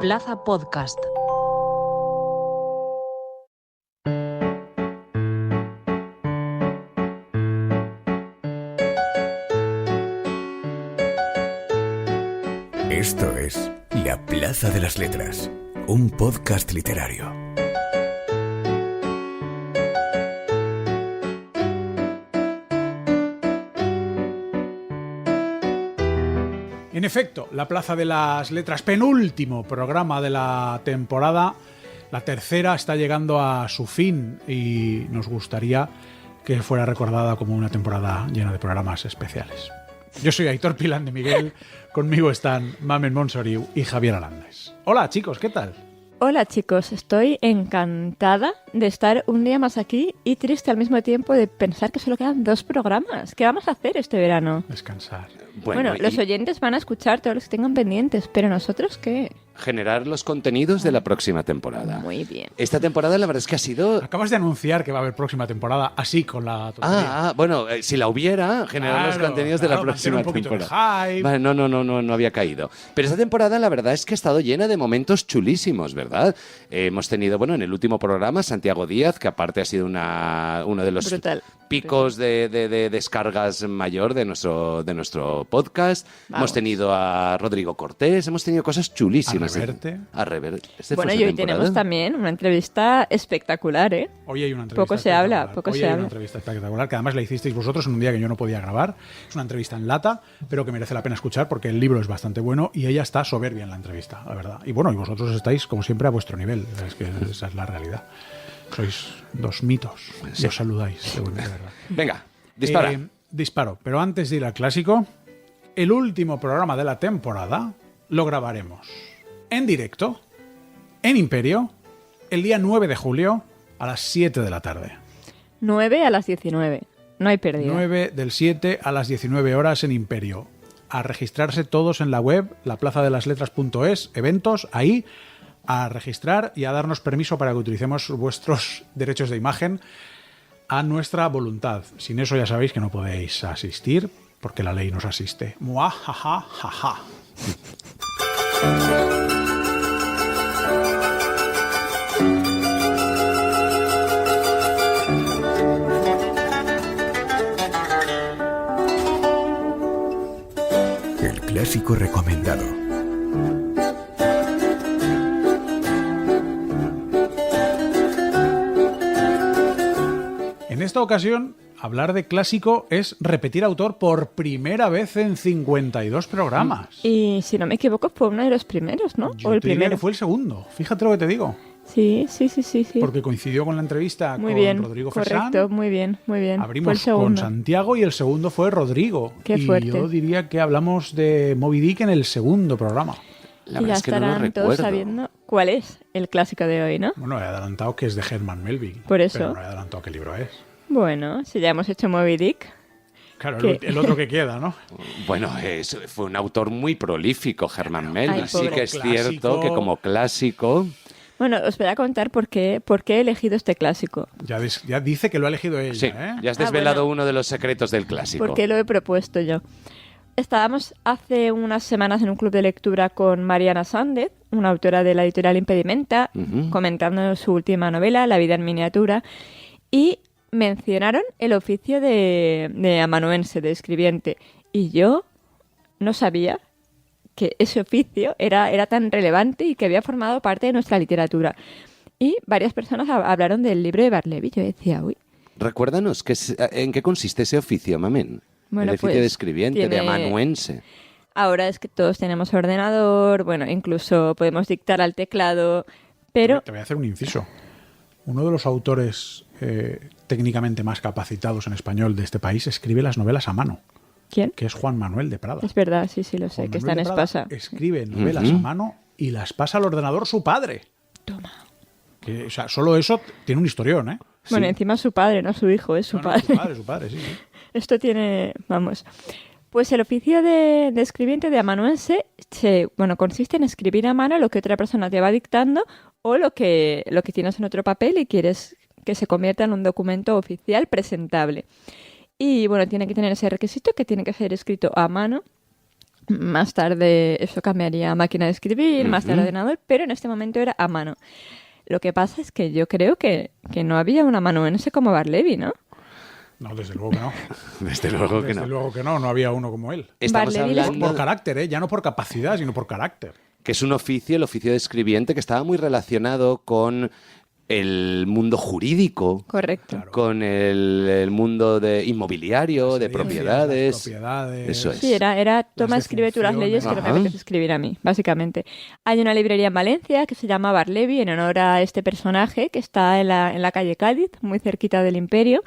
Plaza Podcast. Esto es La Plaza de las Letras, un podcast literario. En efecto, La Plaza de las Letras, penúltimo programa de la temporada. La tercera está llegando a su fin y nos gustaría que fuera recordada como una temporada llena de programas especiales. Yo soy Aitor Pilán de Miguel, conmigo están Mamen Monsoriu y Javier Arandes. Hola chicos, ¿qué tal? Hola chicos, estoy encantada de estar un día más aquí y triste al mismo tiempo de pensar que solo quedan 2 programas. ¿Qué vamos a hacer este verano? Descansar. Bueno, los oyentes van a escuchar todos los que tengan pendientes, pero ¿nosotros qué? Generar los contenidos de la próxima temporada. Muy bien. Esta temporada la verdad es que ha sido... Acabas de anunciar que va a haber próxima temporada así con la tontería. Bueno, si la hubiera, generar los contenidos de la próxima temporada. Vale, no había caído. Pero esta temporada la verdad es que ha estado llena de momentos chulísimos, ¿verdad? Hemos tenido, en el último programa, Santiago Díaz, que aparte ha sido uno de los picos de descargas mayor de nuestro podcast. Vamos. Hemos tenido a Rodrigo Cortés, hemos tenido cosas chulísimas. A Reverte. Bueno, y hoy tenemos también una entrevista espectacular, ¿eh? Hoy hay una entrevista Poco se habla, espectacular. Hoy hay una entrevista espectacular que además la hicisteis vosotros en un día que yo no podía grabar. Es una entrevista en lata, pero que merece la pena escuchar porque el libro es bastante bueno y ella está soberbia en la entrevista, la verdad. Y bueno, y vosotros estáis como siempre a vuestro nivel. Es que esa es la realidad. Sois 2 mitos. Sí. Os saludáis, de verdad. Venga, dispara. Disparo. Pero antes de ir al clásico, el último programa de la temporada lo grabaremos en directo, en Imperio, el día 9 de julio a las 7 de la tarde. 9 a las 19. No hay pérdida. 9 del 7 a las 19 horas en Imperio. A registrarse todos en la web, laplazadelasletras.es, eventos, ahí, a registrar y a darnos permiso para que utilicemos vuestros derechos de imagen a nuestra voluntad. Sin eso ya sabéis que no podéis asistir, porque la ley nos asiste. Muajajajaja. El clásico recomendado. En esta ocasión, hablar de clásico es repetir autor por primera vez en 52 programas. Y si no me equivoco, fue uno de los primeros, ¿no? Yo o el te diría primero. que fue el segundo. Fíjate lo que te digo. Sí. Porque coincidió con la entrevista muy con bien, Rodrigo correcto, Fesán. muy bien. Abrimos fue el con segundo. Santiago y el segundo fue Rodrigo. Qué fuerte. Y yo diría que hablamos de Moby Dick en el segundo programa. La Y ya verdad es que no lo estarán todos recuerdo. sabiendo cuál es el clásico de hoy, ¿no? Bueno, he adelantado que es de Herman Melville. Por eso. Pero no he adelantado qué libro es. Bueno, si ya hemos hecho Moby Dick. Claro, ¿Qué? el otro que queda, ¿no? Bueno, fue un autor muy prolífico, Herman Melville. Ay, Sí pobre. que es Clásico. cierto que como clásico... Bueno, os voy a contar por qué he elegido este clásico. Ya dice que lo ha elegido ella, Sí, ¿eh? ya has desvelado bueno. uno de los secretos del clásico. ¿Por qué lo he propuesto yo? Estábamos hace unas semanas en un club de lectura con Mariana Sández, una autora de la editorial Impedimenta, Ujú. comentando su última novela, La vida en miniatura, y mencionaron el oficio de amanuense, de escribiente. Y yo no sabía que ese oficio era tan relevante y que había formado parte de nuestra literatura. Y varias personas hablaron del libro de Barleby. Yo decía, uy. Recuérdanos, ¿en qué consiste ese oficio, Mamen? Bueno, el oficio pues, de escribiente, de tiene- amanuense. Ahora es que todos tenemos ordenador, bueno, incluso podemos dictar al teclado, pero... Te voy a hacer un inciso. Uno de los autores técnicamente más capacitados en español de este país escribe las novelas a mano, ¿Quién? que es Juan Manuel de Prada. Es verdad, sí, lo sé, Juan que está en Manuel de Prada Espasa. escribe novelas Ujú. a mano y las pasa al ordenador su padre. Toma. Que, o sea, solo eso tiene un historión, ¿eh? Bueno, Sí. encima su padre, no su hijo, es su No, no, padre. su padre, sí. Esto tiene, vamos... Pues el oficio de escribiente de amanuense consiste en escribir a mano lo que otra persona te va dictando o lo que tienes en otro papel y quieres que se convierta en un documento oficial presentable. Y bueno, tiene que tener ese requisito que tiene que ser escrito a mano Más tarde eso cambiaría a máquina de escribir, más tarde a ordenador, pero en este momento era a mano. Lo que pasa es que yo creo que no había un amanuense como Barleby, ¿no? No, desde luego que no. Desde luego que no. Desde luego que no, no había uno como él. Estamos Barleby hablando Por carácter, ¿eh? Ya no por capacidad, sino por carácter. que es un oficio, el oficio de escribiente, que estaba muy relacionado con el mundo jurídico, Correcto. Claro. con el mundo de inmobiliario, de Las propiedades. propiedades. Eso es. Sí, era toma, Las escribe tú las leyes que no me Ajá. apetece escribir a mí, básicamente. Hay una librería en Valencia que se llama Barleby en honor a este personaje que está en la calle Cádiz, muy cerquita del Imperio.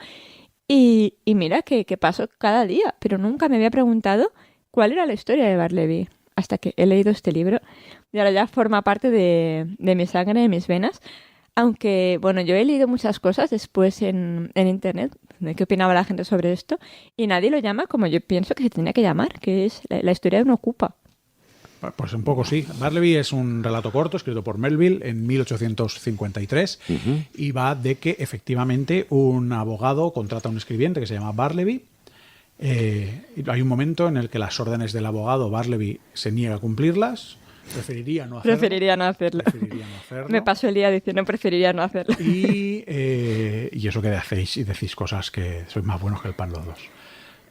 Y mira que paso cada día, pero nunca me había preguntado cuál era la historia de Barleby, hasta que he leído este libro y ahora ya forma parte de mi sangre, de mis venas. Aunque, bueno, yo he leído muchas cosas después en internet de qué opinaba la gente sobre esto y nadie lo llama como yo pienso que se tenía que llamar, que es la historia de un ocupa. Pues un poco sí. Barleby es un relato corto escrito por Melville en 1853 y va de que efectivamente un abogado contrata a un escribiente que se llama Barleby. Y hay un momento en el que las órdenes del abogado Barleby se niega a cumplirlas. Preferiría no hacerlo. Preferiría no hacerlo. Preferiría no hacerlo. Me paso el día diciendo preferiría no hacerlo. Y eso que hacéis y decís cosas que sois más buenos que el pan los dos.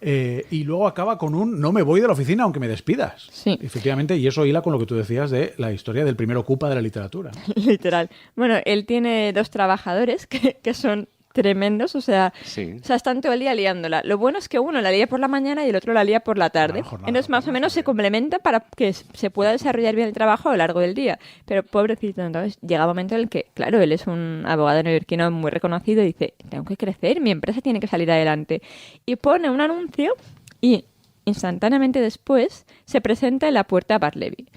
Y luego acaba con un no me voy de la oficina aunque me despidas. Sí. Efectivamente, y eso hila con lo que tú decías de la historia del primer ocupa de la literatura. Literal. Bueno, él tiene 2 trabajadores que son tremendos, o sea, Sí. están todo el día liándola. Lo bueno es que uno la lía por la mañana y el otro la lía por la tarde. Claro, jornada Entonces, más o nocturna, menos se joder. complementan para que se pueda desarrollar bien el trabajo a lo largo del día. Pero pobrecito, entonces llega un momento en el que, claro, él es un abogado neoyorquino muy reconocido y dice, tengo que crecer, mi empresa tiene que salir adelante. Y pone un anuncio y instantáneamente después se presenta en la puerta a Barleby.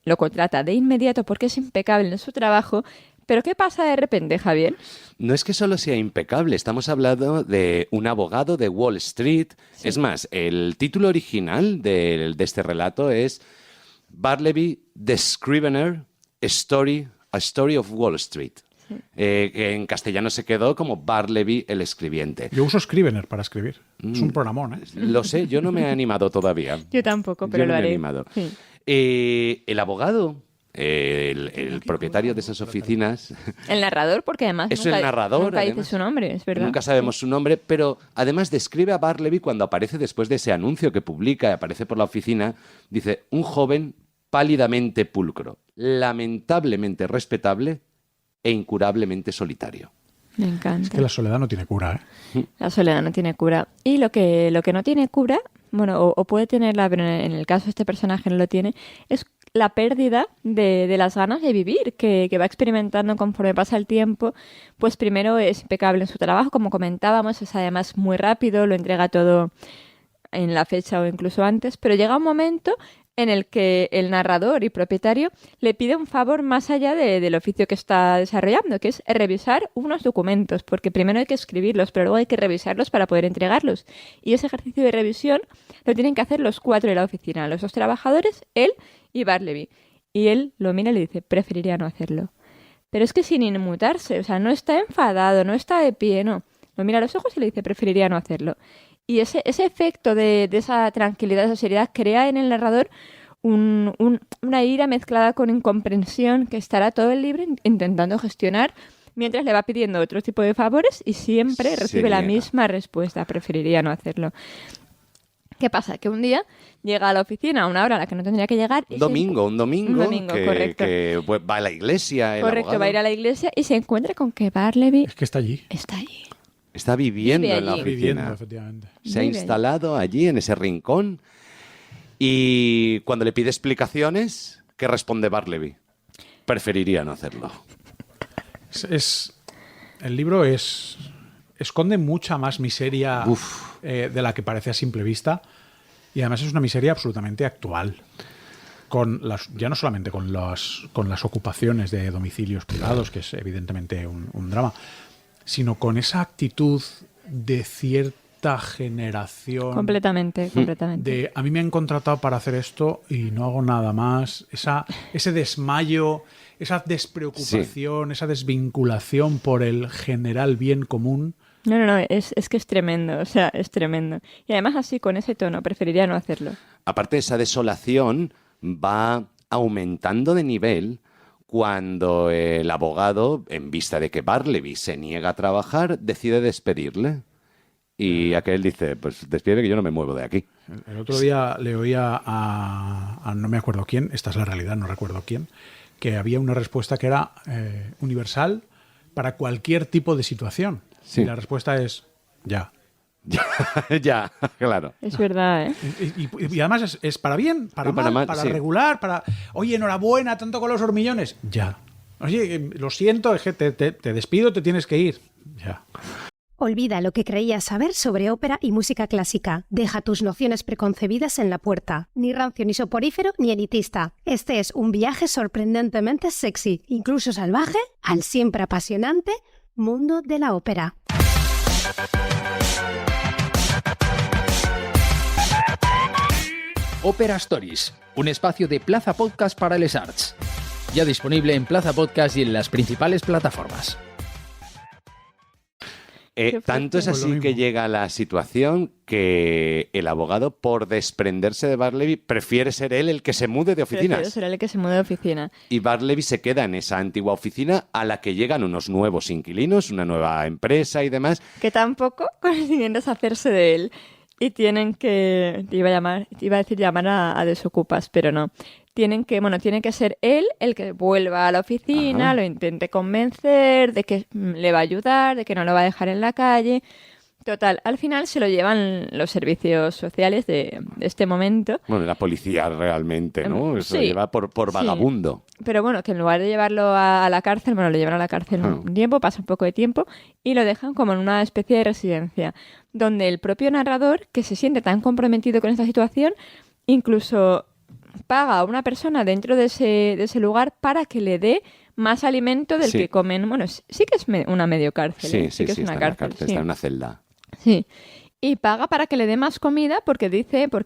Lo contrata de inmediato porque es impecable en su trabajo. Pero ¿qué pasa de repente, Javier? No es que solo sea impecable, estamos hablando de un abogado de Wall Street. Sí. Es más, el título original de este relato es Barleby the Scrivener, a Story of Wall Street. Que en castellano se quedó como Barleby el escribiente. Yo uso Scrivener para escribir. Es un programón, ¿eh? Lo sé, yo no me he animado todavía. Yo tampoco, pero Yo no lo me he haré. animado. Sí. El abogado, el propietario de esas oficinas, El narrador, porque además Es nunca, el narrador, nunca dice además. su nombre, es verdad. nunca sabemos su nombre, pero además describe a Barleby cuando aparece después de ese anuncio que publica y aparece por la oficina, dice, un joven pálidamente pulcro, lamentablemente respetable e incurablemente solitario. Me encanta. Es que la soledad no tiene cura, ¿eh? La soledad no tiene cura. Y lo que no tiene cura, bueno, o puede tenerla, pero en el caso de este personaje no lo tiene, es la pérdida de las ganas de vivir, que va experimentando conforme pasa el tiempo. Pues primero es impecable en su trabajo, como comentábamos, es además muy rápido, lo entrega todo en la fecha o incluso antes, pero llega un momento en el que el narrador y propietario le pide un favor más allá del oficio que está desarrollando, que es revisar unos documentos, porque primero hay que escribirlos, pero luego hay que revisarlos para poder entregarlos. Y ese ejercicio de revisión lo tienen que hacer los 4 de la oficina, los 2 trabajadores, él y Barleby. Y él lo mira y le dice, preferiría no hacerlo. Pero es que sin inmutarse, o sea, no está enfadado, no está de pie, no. Lo mira a los ojos y le dice, preferiría no hacerlo. Y ese efecto de esa tranquilidad, esa seriedad, crea en el narrador una ira mezclada con incomprensión que estará todo el libro intentando gestionar mientras le va pidiendo otro tipo de favores y siempre recibe la misma respuesta, preferiría no hacerlo. ¿Qué pasa? Que un día llega a la oficina a una hora a la que no tendría que llegar. Un domingo, correcto. que va a la iglesia. Correcto, va a ir a la iglesia y se encuentra con que Barleby Es que está allí. está allí. Está viviendo Vive en la allí. oficina. Viviendo, efectivamente. Se ha Vive instalado allí en ese rincón y cuando le pide explicaciones, ¿qué responde Barleby? Preferiría no hacerlo. El libro esconde mucha más miseria de la que parece a simple vista y además es una miseria absolutamente actual. Ya no solamente con las ocupaciones de domicilios privados, que es evidentemente un drama, sino con esa actitud de cierta generación. Completamente. A mí me han contratado para hacer esto y no hago nada más. Ese desmayo, esa despreocupación, esa desvinculación por el general bien común No, es que es tremendo, o sea, es tremendo. Y además así, con ese tono, preferiría no hacerlo. Aparte, esa desolación va aumentando de nivel cuando el abogado, en vista de que Bartleby se niega a trabajar, decide despedirle. Y aquel dice, pues despide que yo no me muevo de aquí. El otro día le oía a no me acuerdo quién, esta es la realidad, no recuerdo quién, que había una respuesta que era universal para cualquier tipo de situación. Sí. Y la respuesta es ya. Ya, claro. Es verdad, ¿eh? Y además es para bien, para mal, para sí. regular, para... Oye, enhorabuena, tanto con los hormillones. Ya. Oye, lo siento, es que te despido, te tienes que ir. Ya. Olvida lo que creías saber sobre ópera y música clásica. Deja tus nociones preconcebidas en la puerta. Ni rancio, ni soporífero, ni elitista. Este es un viaje sorprendentemente sexy, incluso salvaje, al siempre apasionante mundo de la ópera. Ópera Stories, un espacio de Plaza Podcast para les arts. Ya disponible en Plaza Podcast y en las principales plataformas. Tanto es así que llega la situación que el abogado, por desprenderse de Bartleby, prefiere ser él el que se mude de oficinas. Prefiero ser él el que se mude de oficina. Y Bartleby se queda en esa antigua oficina a la que llegan unos nuevos inquilinos, una nueva empresa y demás. Que tampoco consiguen deshacerse de él. Y tienen que... iba a decir llamar a desocupas, pero no. Tiene que ser él el que vuelva a la oficina, Ajá. lo intente convencer de que le va a ayudar, de que no lo va a dejar en la calle. Total, al final se lo llevan los servicios sociales de este momento. Bueno, la policía realmente, ¿no? Eso Sí, lo lleva por vagabundo. Pero bueno, que en lugar de llevarlo a la cárcel, lo llevan a la cárcel un tiempo, pasa un poco de tiempo, y lo dejan como en una especie de residencia, donde el propio narrador, que se siente tan comprometido con esta situación, incluso paga a una persona dentro de ese lugar para que le dé más alimento del que comen. Bueno, sí que es una medio cárcel. Sí que es una cárcel. Está en una celda. Sí. Y paga para que le dé más comida porque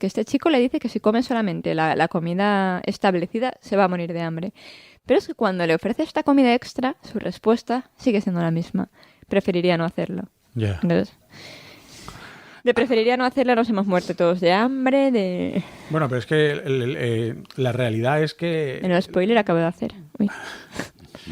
este chico le dice que si come solamente la comida establecida se va a morir de hambre. Pero es que cuando le ofrece esta comida extra, su respuesta sigue siendo la misma. Preferiría no hacerlo. Ya. Entonces, de preferiría no hacerlo, nos hemos muerto todos de hambre, Bueno, pero es que la realidad es que... El spoiler acabo de hacer. Uy.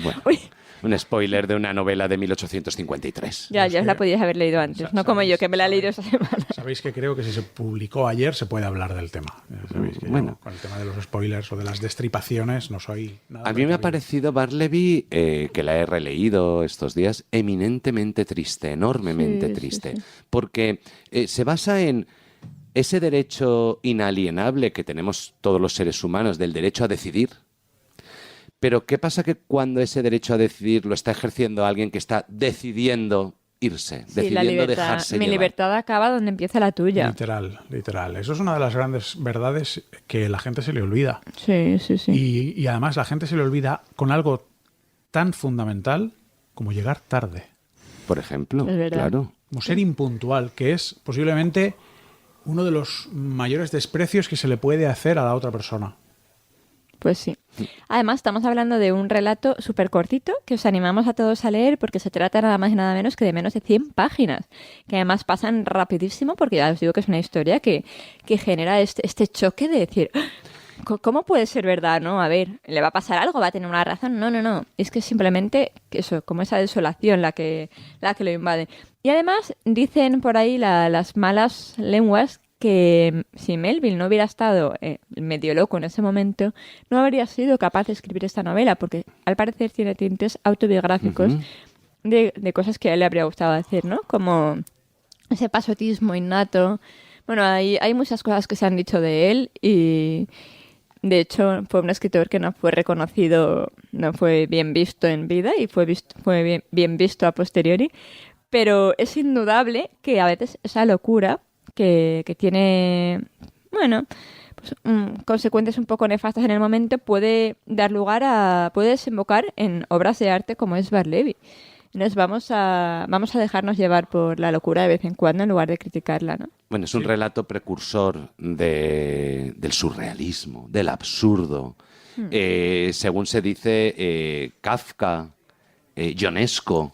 Bueno, Uy. un spoiler de una novela de 1853. Ya os la podíais haber leído antes, no como yo, que me la he leído esta semana. Sabéis que creo que si se publicó ayer se puede hablar del tema. Sabéis que yo, con el tema de los spoilers o de las destripaciones no soy nada. A mí me ha parecido Bartleby, que la he releído estos días, eminentemente triste, enormemente triste. Sí. Porque se basa en ese derecho inalienable que tenemos todos los seres humanos del derecho a decidir. Pero ¿qué pasa que cuando ese derecho a decidir lo está ejerciendo alguien que está decidiendo irse, decidiendo dejarse Mi llevar? libertad acaba donde empieza la tuya. Literal. Eso es una de las grandes verdades que la gente se le olvida. Sí. Y además la gente se le olvida con algo tan fundamental como llegar tarde. Por ejemplo, Es verdad. claro. Como ser impuntual, que es posiblemente uno de los mayores desprecios que se le puede hacer a la otra persona. Pues sí. Además, estamos hablando de un relato súper cortito que os animamos a todos a leer porque se trata nada más y nada menos que de menos de 100 páginas, que además pasan rapidísimo porque ya os digo que es una historia que genera este choque de decir, ¿cómo puede ser verdad? ¿No? A ver, ¿le va a pasar algo? ¿Va a tener una razón? No. Es que simplemente eso, como esa desolación la que lo invade. Y además dicen por ahí las malas lenguas que si Melville no hubiera estado medio loco en ese momento, no habría sido capaz de escribir esta novela, porque al parecer tiene tintes autobiográficos de cosas que a él le habría gustado hacer, ¿no? Como ese pasotismo innato. Bueno, hay muchas cosas que se han dicho de él y, de hecho, fue un escritor que no fue reconocido, no fue bien visto en vida y fue bien visto a posteriori, pero es indudable que a veces esa locura que tiene, bueno, pues, consecuencias un poco nefastas en el momento, puede desembocar en obras de arte como es Bartleby. Entonces vamos a dejarnos llevar por la locura de vez en cuando en lugar de criticarla, ¿no? Bueno, es un relato precursor del surrealismo, del absurdo. Según se dice, Kafka, Ionesco,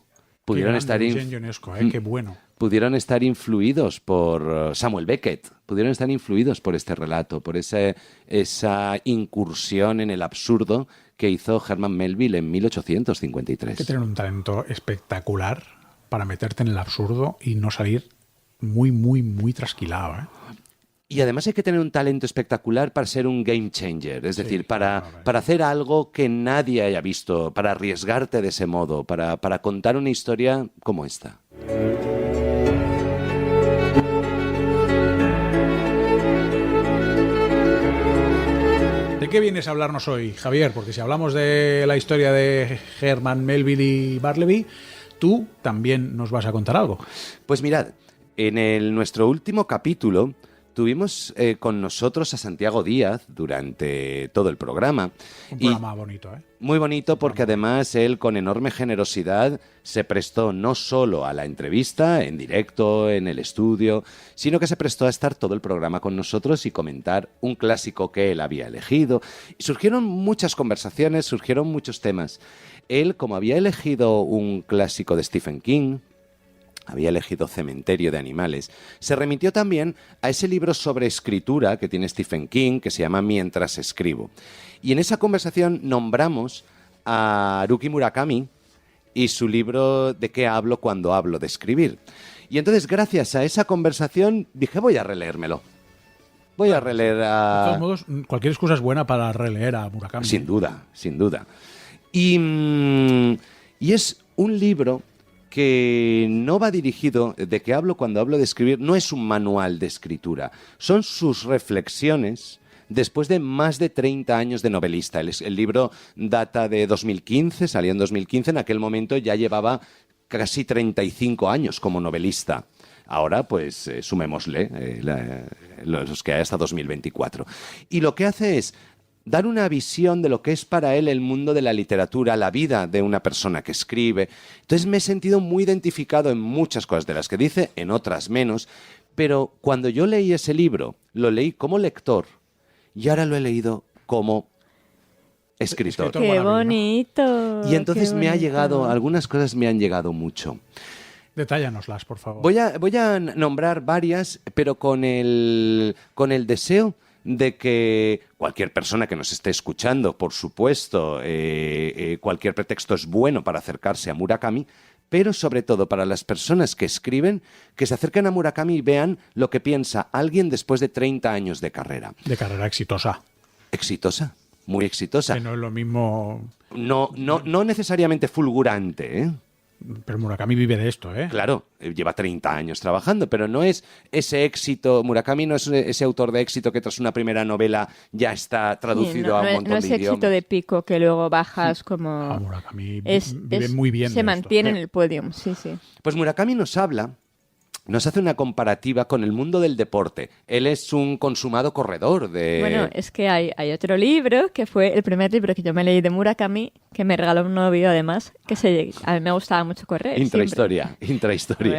pudieron estar qué bueno. Pudieron estar influidos por Samuel Beckett, pudieron estar influidos por este relato, por esa incursión en el absurdo que hizo Herman Melville en 1853. Hay que tener un talento espectacular para meterte en el absurdo y no salir muy, muy, muy trasquilado, ¿eh? Y además hay que tener un talento espectacular para ser un game changer, es decir, para hacer algo que nadie haya visto, para arriesgarte de ese modo, para contar una historia como esta. ¿De qué vienes a hablarnos hoy, Javier? Porque si hablamos de la historia de Herman Melville y Bartleby, tú también nos vas a contar algo. Pues mirad, en nuestro último capítulo tuvimos con nosotros a Santiago Díaz durante todo el programa. Un programa bonito, ¿eh? Muy bonito porque además él con enorme generosidad se prestó no solo a la entrevista en directo, en el estudio, sino que se prestó a estar todo el programa con nosotros y comentar un clásico que él había elegido. Y surgieron muchas conversaciones, surgieron muchos temas. Él, como había elegido un clásico de Stephen King, había elegido Cementerio de Animales, se remitió también a ese libro sobre escritura que tiene Stephen King, que se llama Mientras escribo. Y en esa conversación nombramos a Haruki Murakami y su libro ¿De qué hablo cuando hablo de escribir? Y entonces, gracias a esa conversación, dije, voy a releérmelo. Voy a releer a... De todos modos, cualquier excusa es buena para releer a Murakami. Sin duda, sin duda. Y es un libro que no va dirigido, de que hablo cuando hablo de escribir, no es un manual de escritura, son sus reflexiones después de más de 30 años de novelista. El libro data de 2015, salió en 2015, en aquel momento ya llevaba casi 35 años como novelista. Ahora, pues, sumémosle los que hay hasta 2024. Y lo que hace es dar una visión de lo que es para él el mundo de la literatura, la vida de una persona que escribe. Entonces me he sentido muy identificado en muchas cosas de las que dice, en otras menos, pero cuando yo leí ese libro, lo leí como lector y ahora lo he leído como escritor. ¡Qué bonito! Y entonces me ha llegado, algunas cosas me han llegado mucho. Detállanoslas, por favor. Voy a nombrar varias, pero con el deseo de que cualquier persona que nos esté escuchando, por supuesto, cualquier pretexto es bueno para acercarse a Murakami, pero sobre todo para las personas que escriben, que se acerquen a Murakami y vean lo que piensa alguien después de 30 años de carrera. De carrera exitosa. Exitosa, muy exitosa. Que no es lo mismo... No necesariamente fulgurante, ¿eh? Pero Murakami vive de esto, ¿eh? Claro, lleva 30 años trabajando, pero no es ese éxito, Murakami no es ese autor de éxito que tras una primera novela ya está traducido a un montón de idiomas. No es éxito de pico que luego bajas como... Murakami vive muy bien. Se mantiene en el podium, sí. Pues Murakami nos hace una comparativa con el mundo del deporte. Él es un consumado corredor de... Bueno, es que hay otro libro, que fue el primer libro que yo me leí de Murakami, que me regaló un novio además, que a mí me gustaba mucho correr. Intrahistoria.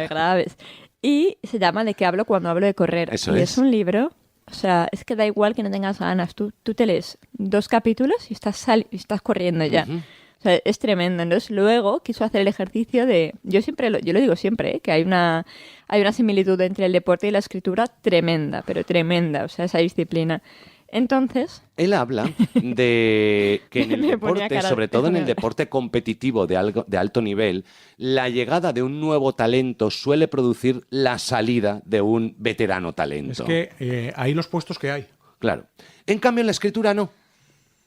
Graves. Y se llama ¿De qué hablo cuando hablo de correr? Eso es un libro, o sea, es que da igual que no tengas ganas. Tú te lees 2 capítulos y estás corriendo ya. Uh-huh. O sea, es tremendo. Entonces, luego quiso hacer el ejercicio de... Yo lo digo siempre, que hay una similitud entre el deporte y la escritura tremenda, pero tremenda, o sea, esa disciplina. Entonces... Él habla de que en el deporte, sobre todo en el deporte competitivo de alto nivel, la llegada de un nuevo talento suele producir la salida de un veterano talento. Es que hay los puestos que hay. Claro. En cambio, en la escritura no.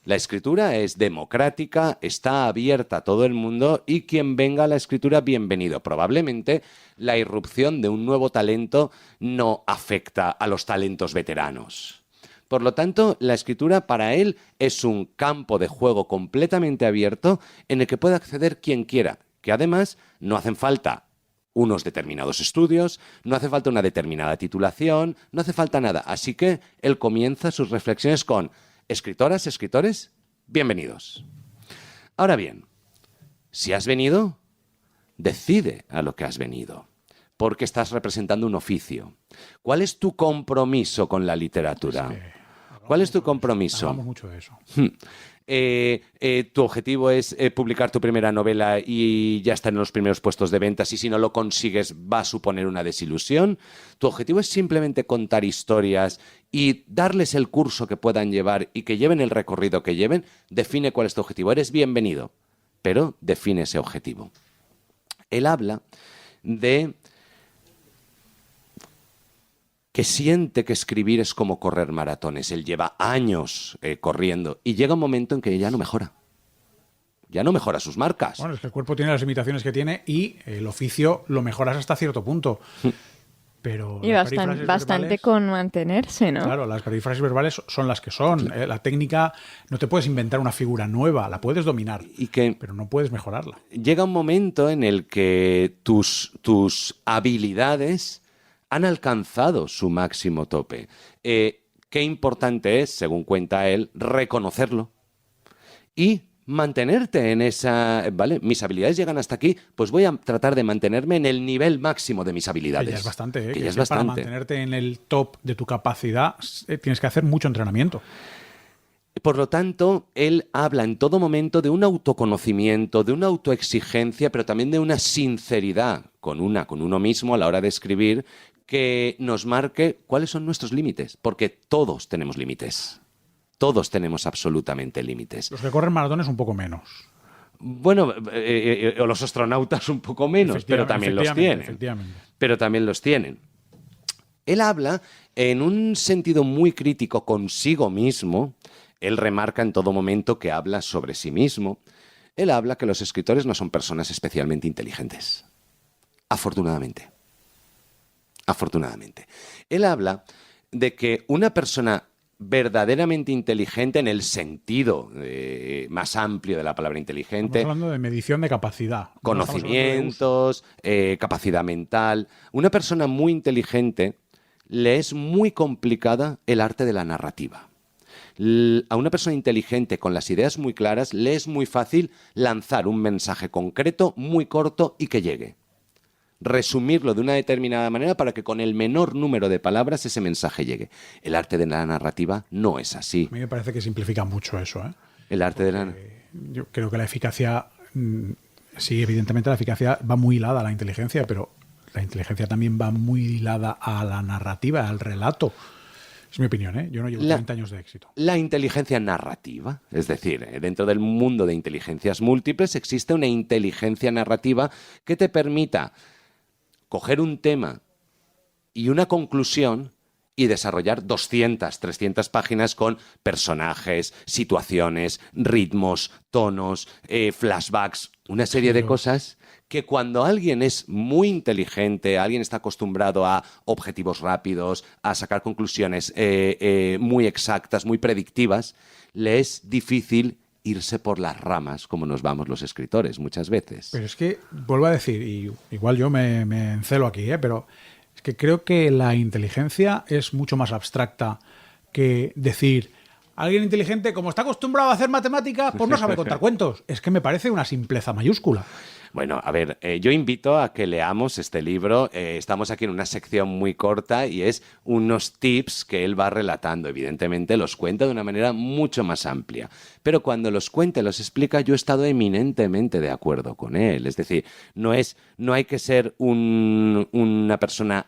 La escritura es democrática, está abierta a todo el mundo y quien venga a la escritura, bienvenido. Probablemente la irrupción de un nuevo talento no afecta a los talentos veteranos. Por lo tanto, la escritura para él es un campo de juego completamente abierto en el que puede acceder quien quiera, que además no hacen falta unos determinados estudios, no hace falta una determinada titulación, no hace falta nada. Así que él comienza sus reflexiones con: escritoras, escritores, bienvenidos. Ahora bien, si has venido, decide a lo que has venido, porque estás representando un oficio. ¿Cuál es tu compromiso con la literatura? ¿Cuál es tu compromiso? Hablamos mucho de eso. Tu objetivo es publicar tu primera novela y ya estar en los primeros puestos de ventas, y si no lo consigues va a suponer una desilusión. Tu objetivo es simplemente contar historias y darles el curso que puedan llevar y que lleven el recorrido que lleven. Define cuál es tu objetivo. Eres bienvenido, pero define ese objetivo. Él habla de que siente que escribir es como correr maratones. Él lleva años corriendo y llega un momento en que ya no mejora. Ya no mejora sus marcas. Bueno, es que el cuerpo tiene las limitaciones que tiene y el oficio lo mejoras hasta cierto punto. Pero y bastante con mantenerse, ¿no? Claro, las perífrasis verbales son las que son. La técnica, no te puedes inventar una figura nueva, la puedes dominar, pero no puedes mejorarla. Llega un momento en el que tus habilidades han alcanzado su máximo tope. Qué importante es, según cuenta él, reconocerlo y mantenerte en esa... ¿Vale? Mis habilidades llegan hasta aquí, pues voy a tratar de mantenerme en el nivel máximo de mis habilidades. Que ya es bastante, que ya es bastante. Para mantenerte en el top de tu capacidad tienes que hacer mucho entrenamiento. Por lo tanto, él habla en todo momento de un autoconocimiento, de una autoexigencia, pero también de una sinceridad con uno mismo a la hora de escribir, que nos marque cuáles son nuestros límites, porque todos tenemos límites. Todos tenemos absolutamente límites. Los que corren maratones un poco menos. Bueno, o los astronautas un poco menos, pero también los tienen. Pero también los tienen. Él habla en un sentido muy crítico consigo mismo. Él remarca en todo momento que habla sobre sí mismo. Él habla que los escritores no son personas especialmente inteligentes. Afortunadamente. Afortunadamente. Él habla de que una persona verdaderamente inteligente, en el sentido más amplio de la palabra inteligente... Estamos hablando de medición de capacidad. Conocimientos, capacidad mental. Una persona muy inteligente le es muy complicada el arte de la narrativa. A una persona inteligente con las ideas muy claras le es muy fácil lanzar un mensaje concreto, muy corto y que llegue. Resumirlo de una determinada manera para que con el menor número de palabras ese mensaje llegue. El arte de la narrativa no es así. A mí me parece que simplifica mucho eso, ¿eh? El arte de la... Yo creo que la eficacia... Sí, evidentemente la eficacia va muy hilada a la inteligencia, pero la inteligencia también va muy hilada a la narrativa, al relato. Es mi opinión, ¿eh? Yo no llevo 30 años de éxito. La inteligencia narrativa, es decir, dentro del mundo de inteligencias múltiples existe una inteligencia narrativa que te permita coger un tema y una conclusión y desarrollar 200, 300 páginas con personajes, situaciones, ritmos, tonos, flashbacks, una serie de cosas que cuando alguien es muy inteligente, alguien está acostumbrado a objetivos rápidos, a sacar conclusiones muy exactas, muy predictivas, le es difícil irse por las ramas como nos vamos los escritores muchas veces. Pero es que, vuelvo a decir, y igual yo me encelo aquí, pero es que creo que la inteligencia es mucho más abstracta que decir, alguien inteligente, como está acostumbrado a hacer matemáticas, pues no sabe contar cuentos. Es que me parece una simpleza mayúscula. Bueno, a ver, yo invito a que leamos este libro. Estamos aquí en una sección muy corta y es unos tips que él va relatando. Evidentemente los cuenta de una manera mucho más amplia. Pero cuando los cuenta y los explica, yo he estado eminentemente de acuerdo con él. Es decir, no hay que ser una persona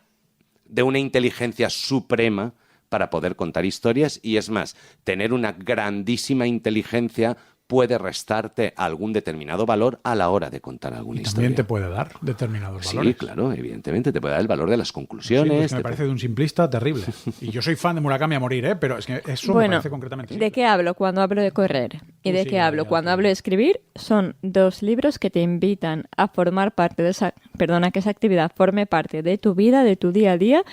de una inteligencia suprema para poder contar historias. Y es más, tener una grandísima inteligencia puede restarte algún determinado valor a la hora de contar alguna historia. También te puede dar determinados valores. Sí, claro, evidentemente te puede dar el valor de las conclusiones. Sí, pues me parece de un simplista terrible. Y yo soy fan de Murakami a morir, pero es que eso me parece concretamente simple. ¿De qué hablo cuando hablo de correr? ¿Y de qué hablo cuando hablo de escribir? Son dos libros que te invitan a formar parte de esa... Perdona, que esa actividad forme parte de tu vida, de tu día a día.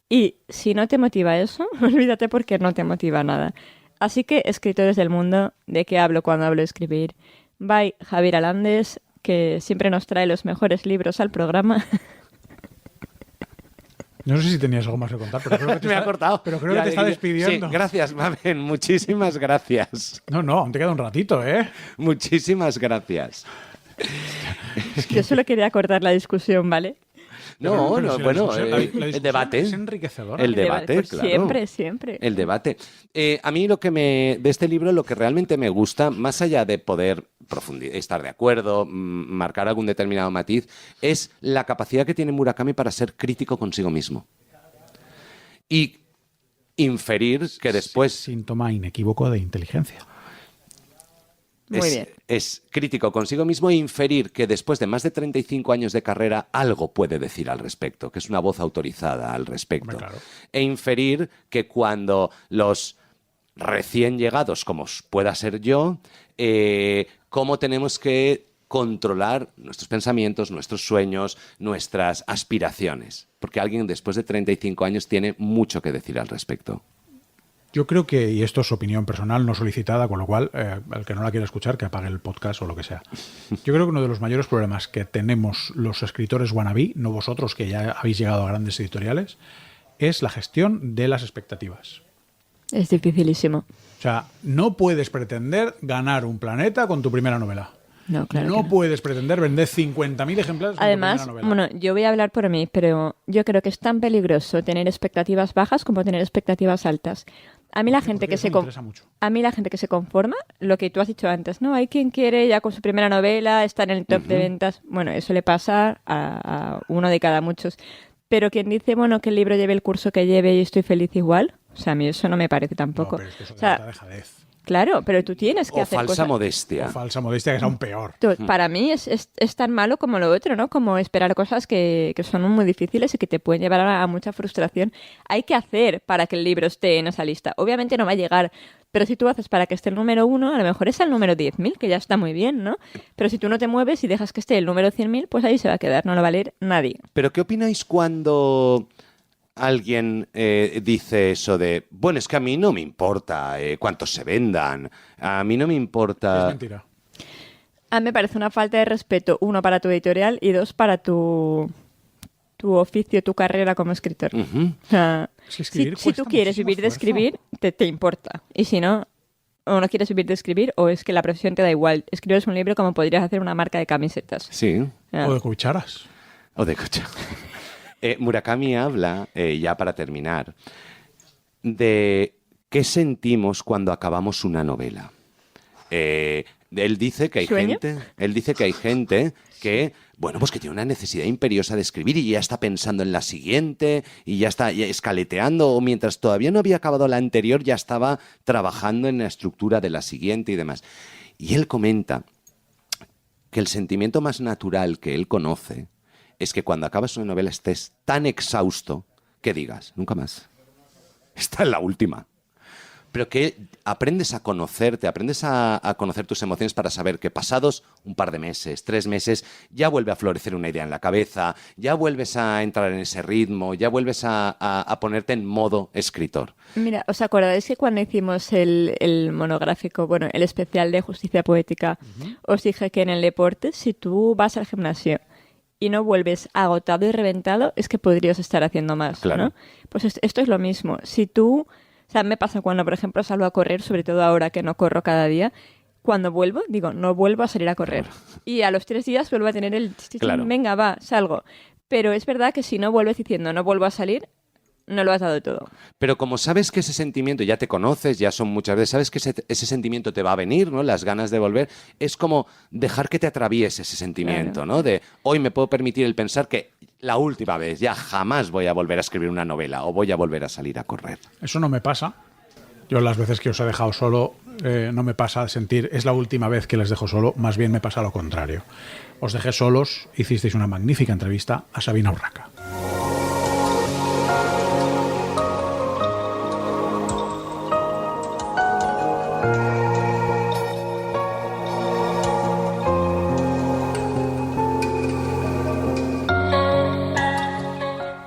Y si no te motiva eso, olvídate porque no te motiva nada. Así que, escritores del mundo, ¿de qué hablo cuando hablo de escribir? By Javier Alandes, que siempre nos trae los mejores libros al programa. No sé si tenías algo más que contar, pero creo que me ha cortado. Pero creo que te está despidiendo. Sí, gracias, Mamen. Muchísimas gracias. No, aún te queda un ratito, ¿eh? Muchísimas gracias. Yo solo quería cortar la discusión, ¿vale? El debate. Es enriquecedor. El debate, claro. Siempre. El debate. A mí de este libro lo que realmente me gusta, más allá de poder estar de acuerdo, marcar algún determinado matiz, es la capacidad que tiene Murakami para ser crítico consigo mismo. Y inferir que después... Síntoma inequívoco de inteligencia. Muy bien. Es crítico consigo mismo e inferir que después de más de 35 años de carrera algo puede decir al respecto, que es una voz autorizada al respecto. Hombre, claro. E inferir que cuando los recién llegados, como pueda ser yo, cómo tenemos que controlar nuestros pensamientos, nuestros sueños, nuestras aspiraciones. Porque alguien después de 35 años tiene mucho que decir al respecto. Yo creo que, y esto es opinión personal no solicitada, con lo cual, el que no la quiera escuchar, que apague el podcast o lo que sea. Yo creo que uno de los mayores problemas que tenemos los escritores wannabe, no vosotros que ya habéis llegado a grandes editoriales, es la gestión de las expectativas. Es dificilísimo. O sea, no puedes pretender ganar un planeta con tu primera novela. No, claro. No puedes pretender vender 50.000 ejemplares con Además, tu primera novela. bueno, yo voy a hablar por mí, pero yo creo que es tan peligroso tener expectativas bajas como tener expectativas altas. A mí la gente que se conforma, lo que tú has dicho antes, ¿no? Hay quien quiere ya con su primera novela estar en el top de ventas. Bueno, eso le pasa a uno de cada muchos. Pero quien dice, bueno, que el libro lleve el curso que lleve y estoy feliz igual, o sea, a mí eso no me parece tampoco. No, pero es que eso denota dejadez. Claro, pero tú tienes que hacer falsa cosas... modestia. O falsa modestia, que es aún peor. Para mí es tan malo como lo otro, ¿no? Como esperar cosas que son muy difíciles y que te pueden llevar a mucha frustración. Hay que hacer para que el libro esté en esa lista. Obviamente no va a llegar, pero si tú haces para que esté el número 1, a lo mejor es el número 10.000, que ya está muy bien, ¿no? Pero si tú no te mueves y dejas que esté el número 100.000, pues ahí se va a quedar, no lo va a leer nadie. ¿Pero qué opináis cuando alguien dice eso de, bueno, es que a mí no me importa cuántos se vendan, a mí no me importa... Es mentira. A mí me parece una falta de respeto, uno, para tu editorial y dos, para tu oficio, tu carrera como escritor. Uh-huh. O sea, Es que escribir si tú quieres muchísimo vivir de esfuerzo. escribir, te importa. Y si no, o no quieres vivir de escribir, o es que la profesión te da igual. Escribes un libro como podrías hacer una marca de camisetas. Sí. O de cucharas. O de coche. Murakami habla, ya para terminar, de qué sentimos cuando acabamos una novela. Él dice que hay gente que, bueno, pues que tiene una necesidad imperiosa de escribir y ya está pensando en la siguiente y ya está escaleteando, o mientras todavía no había acabado la anterior ya estaba trabajando en la estructura de la siguiente y demás. Y él comenta que el sentimiento más natural que él conoce es que cuando acabas una novela estés tan exhausto que digas, nunca más. Esta es la última. Pero que aprendes a conocerte, aprendes a conocer tus emociones para saber que pasados un par de meses, 3 meses, ya vuelve a florecer una idea en la cabeza, ya vuelves a entrar en ese ritmo, ya vuelves a ponerte en modo escritor. Mira, ¿os acordáis que cuando hicimos el monográfico, bueno, el especial de Justicia Poética, os dije que en el deporte, si tú vas al gimnasio y no vuelves agotado y reventado, es que podrías estar haciendo más, Claro. ¿no? Pues esto es lo mismo. Si tú... O sea, me pasa cuando, por ejemplo, salgo a correr, sobre todo ahora que no corro cada día, cuando vuelvo, digo, no vuelvo a salir a correr. Y a los 3 días vuelvo a tener el... Claro. Venga, va, salgo. Pero es verdad que si no vuelves diciendo no vuelvo a salir, no lo has dado todo. Pero como sabes que ese sentimiento, ya te conoces, ya son muchas veces, sabes que ese sentimiento te va a venir, ¿no? Las ganas de volver, es como dejar que te atraviese ese sentimiento, Claro. ¿no? De hoy me puedo permitir el pensar que la última vez, ya jamás voy a volver a escribir una novela o voy a volver a salir a correr. Eso no me pasa. Yo las veces que os he dejado solo, no me pasa sentir, es la última vez que les dejo solo, más bien me pasa lo contrario. Os dejé solos, hicisteis una magnífica entrevista a Sabina Urraca.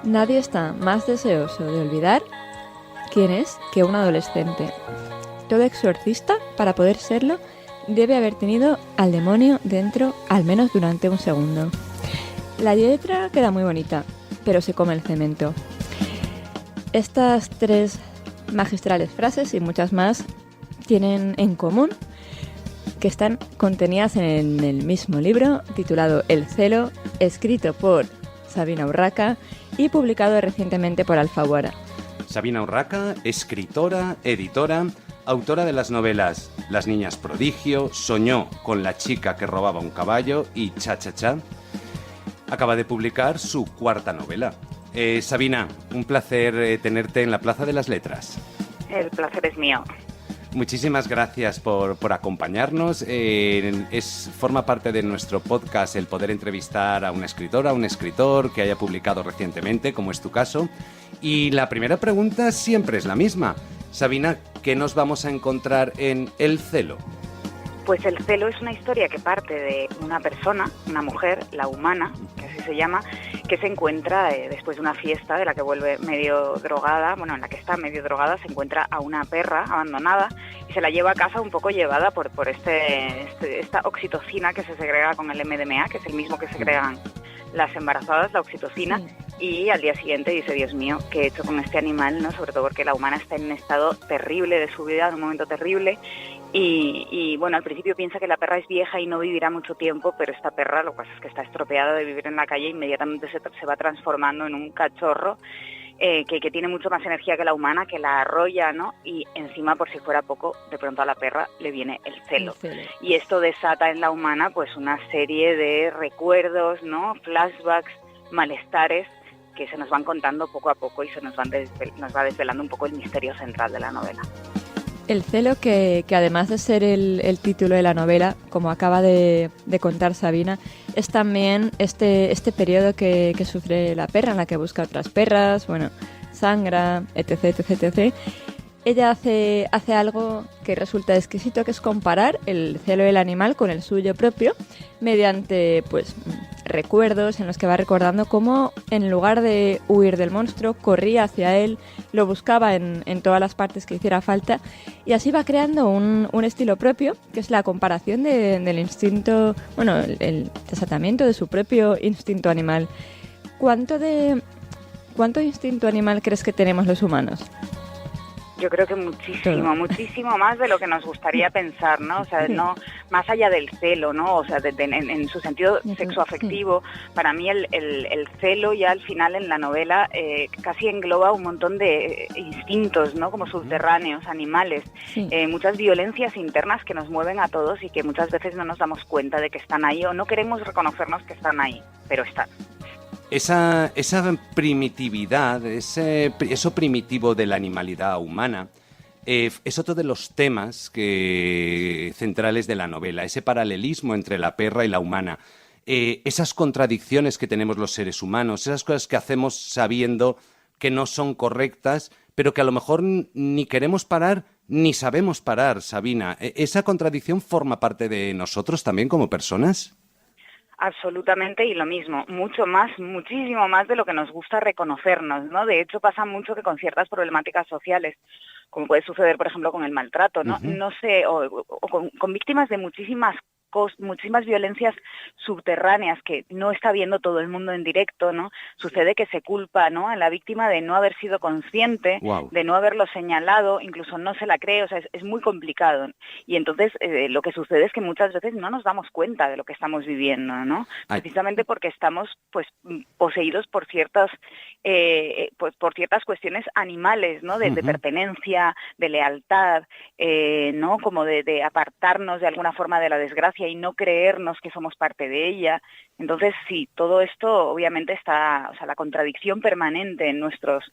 Nadie está más deseoso de olvidar quién es que un adolescente. Todo exorcista, para poder serlo, debe haber tenido al demonio dentro al menos durante un segundo. La letra queda muy bonita, pero se come el cemento. Estas 3 magistrales frases y muchas más tienen en común que están contenidas en el mismo libro titulado El celo, escrito por Sabina Urraca, y publicado recientemente por Alfaguara. Sabina Urraca, escritora, editora, autora de las novelas Las niñas prodigio, Soñó con la chica que robaba un caballo y Cha Cha Cha. Acaba de publicar su cuarta novela. Sabina, un placer tenerte en la Plaza de las Letras. El placer es mío. Muchísimas gracias por acompañarnos. Forma parte de nuestro podcast el poder entrevistar a una escritora, a un escritor que haya publicado recientemente, como es tu caso. Y la primera pregunta siempre es la misma. Sabina, ¿qué nos vamos a encontrar en El celo? Pues El celo es una historia que parte de una persona, una mujer, la humana, que así se llama, que se encuentra después de una fiesta de la que vuelve medio drogada, bueno, en la que está medio drogada, se encuentra a una perra abandonada y se la lleva a casa un poco llevada por esta oxitocina que se segrega con el MDMA, que es el mismo que segregan las embarazadas, la oxitocina, sí. Y al día siguiente dice, Dios mío, ¿qué he hecho con este animal? ¿No? Sobre todo porque la humana está en un estado terrible de su vida, en un momento terrible. Y bueno, al principio piensa que la perra es vieja y no vivirá mucho tiempo, pero esta perra lo que pasa es que está estropeada de vivir en la calle, inmediatamente se va transformando en un cachorro que tiene mucho más energía que la humana, que la arrolla, ¿no? Y encima, por si fuera poco, de pronto a la perra le viene el celo. Y esto desata en la humana pues una serie de recuerdos, ¿no? Flashbacks, malestares, que se nos van contando poco a poco y nos va desvelando un poco el misterio central de la novela. El celo, que además de ser el título de la novela, como acaba de contar Sabina, es también este periodo que sufre la perra, en la que busca otras perras, bueno, sangra, etc, etc, etc. Ella hace algo que resulta exquisito, que es comparar el celo del animal con el suyo propio, mediante pues recuerdos en los que va recordando cómo, en lugar de huir del monstruo, corría hacia él, lo buscaba en todas las partes que hiciera falta, y así va creando un estilo propio, que es la comparación del instinto, bueno, el desatamiento de su propio instinto animal. ¿Cuánto instinto animal crees que tenemos los humanos? Yo creo que muchísimo más de lo que nos gustaría pensar, ¿no? O sea, no más allá del celo, ¿no? O sea, en su sentido sexoafectivo, para mí el celo ya al final en la novela casi engloba un montón de instintos, ¿no? Como subterráneos, animales, muchas violencias internas que nos mueven a todos y que muchas veces no nos damos cuenta de que están ahí o no queremos reconocernos que están ahí, pero están. Esa primitividad, eso primitivo de la animalidad humana, es otro de los temas centrales de la novela, ese paralelismo entre la perra y la humana, esas contradicciones que tenemos los seres humanos, esas cosas que hacemos sabiendo que no son correctas, pero que a lo mejor ni queremos parar ni sabemos parar, Sabina. ¿Esa contradicción forma parte de nosotros también como personas? Absolutamente, y lo mismo, muchísimo más de lo que nos gusta reconocernos, ¿no? De hecho, pasa mucho que con ciertas problemáticas sociales, como puede suceder, por ejemplo, con el maltrato, ¿no? No sé, o con víctimas de muchísimas violencias subterráneas que no está viendo todo el mundo en directo, ¿no? Sucede que se culpa, ¿no?, a la víctima de no haber sido consciente, de no haberlo señalado, incluso no se la cree, o sea, es muy complicado. Y entonces lo que sucede es que muchas veces no nos damos cuenta de lo que estamos viviendo, ¿no? Precisamente porque estamos pues poseídos por ciertas cuestiones animales, ¿no? De pertenencia, de lealtad, ¿no? Como de apartarnos de alguna forma de la desgracia y no creernos que somos parte de ella. Entonces, sí, todo esto obviamente está, o sea, la contradicción permanente en nuestros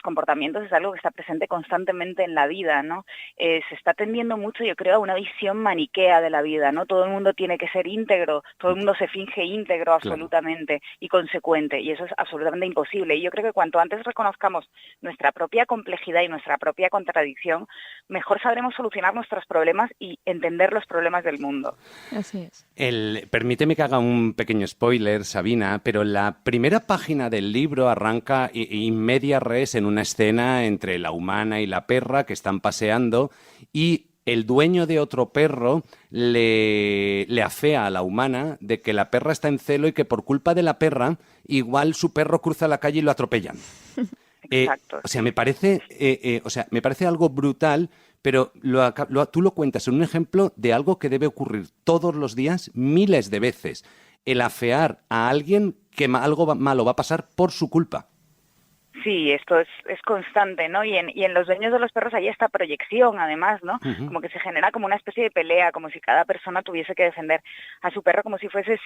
comportamientos es algo que está presente constantemente en la vida, ¿no? Se está tendiendo mucho, yo creo, a una visión maniquea de la vida, ¿no? Todo el mundo tiene que ser íntegro, todo el mundo se finge íntegro absolutamente y consecuente, y eso es absolutamente imposible. Y yo creo que cuanto antes reconozcamos nuestra propia complejidad y nuestra propia contradicción, mejor sabremos solucionar nuestros problemas y entender los problemas del mundo. Así es. Permíteme que haga un pequeño spoiler, Sabina, pero la primera página del libro arranca in media res en una escena entre la humana y la perra que están paseando y el dueño de otro perro le afea a la humana de que la perra está en celo y que por culpa de la perra igual su perro cruza la calle y lo atropellan. Exacto. Me parece algo brutal, pero tú lo cuentas en un ejemplo de algo que debe ocurrir todos los días, miles de veces. El afear a alguien que algo malo va a pasar por su culpa. Sí, esto es constante, ¿no? Y en los dueños de los perros hay esta proyección, además, ¿no? Como que se genera como una especie de pelea, como si cada persona tuviese que defender a su perro como si fuese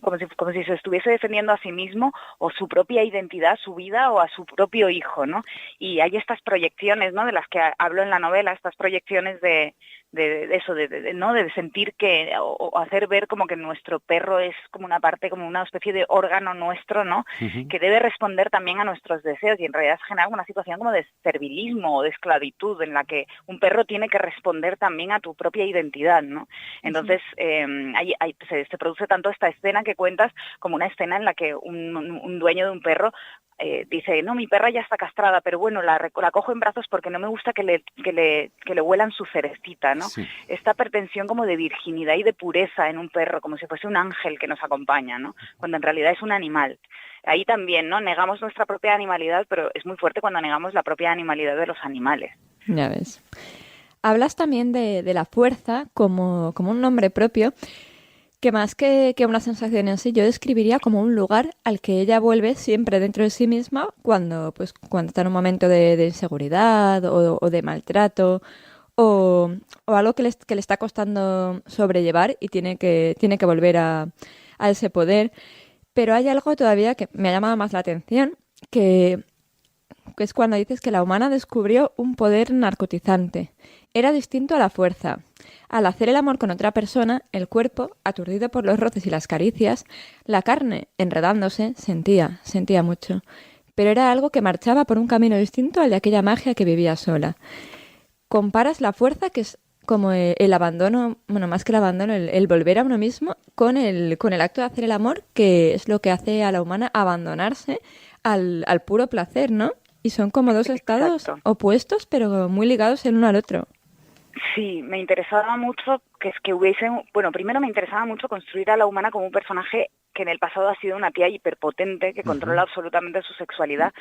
como si se estuviese defendiendo a sí mismo o su propia identidad, su vida o a su propio hijo, ¿no? Y hay estas proyecciones, ¿no? De las que hablo en la novela, estas proyecciones de eso, ¿no? De sentir que, o hacer ver como que nuestro perro es como una parte, como una especie de órgano nuestro, ¿no? Que debe responder también a nuestros deseos, y en realidad se genera una situación como de servilismo o de esclavitud en la que un perro tiene que responder también a tu propia identidad, ¿no? Entonces, se produce tanto esta escena que cuentas como una escena en la que un dueño de un perro dice, no, mi perra ya está castrada, pero bueno, la cojo en brazos porque no me gusta que le huelan su cerecita, ¿no? Sí. Esta pretensión como de virginidad y de pureza en un perro, como si fuese un ángel que nos acompaña, ¿no? Cuando en realidad es un animal. Ahí también, ¿no? Negamos nuestra propia animalidad, pero es muy fuerte cuando negamos la propia animalidad de los animales. Ya ves. Hablas también de la fuerza como un nombre propio, que más que una sensación en sí, yo describiría como un lugar al que ella vuelve siempre dentro de sí misma cuando está en un momento de inseguridad o de maltrato o algo que le está costando sobrellevar y tiene que volver a ese poder. Pero hay algo todavía que me ha llamado más la atención, que es cuando dices que la humana descubrió un poder narcotizante. Era distinto a la fuerza. Al hacer el amor con otra persona, el cuerpo, aturdido por los roces y las caricias, la carne, enredándose, sentía mucho. Pero era algo que marchaba por un camino distinto al de aquella magia que vivía sola. Comparas la fuerza, que es como el abandono, bueno, más que el abandono, el volver a uno mismo, con el acto de hacer el amor, que es lo que hace a la humana abandonarse al puro placer, ¿no? Y son como dos estados opuestos, pero muy ligados el uno al otro. Sí, me interesaba mucho primero me interesaba mucho construir a la humana como un personaje que en el pasado ha sido una tía hiperpotente que controla absolutamente su sexualidad,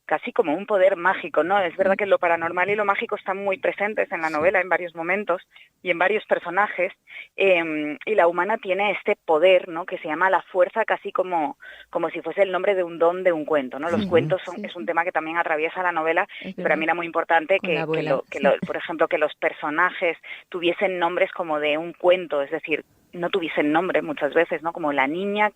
casi como un poder mágico, ¿no? Es verdad que lo paranormal y lo mágico están muy presentes en la novela en varios momentos y en varios personajes, y la humana tiene este poder, ¿no? Que se llama la fuerza, casi como si fuese el nombre de un don de un cuento, ¿no? Los cuentos es un tema que también atraviesa la novela, pero a mí era muy importante por ejemplo, que los personajes tuviesen nombres como de un cuento, es decir, no tuviesen nombre muchas veces, ¿no? Como la niña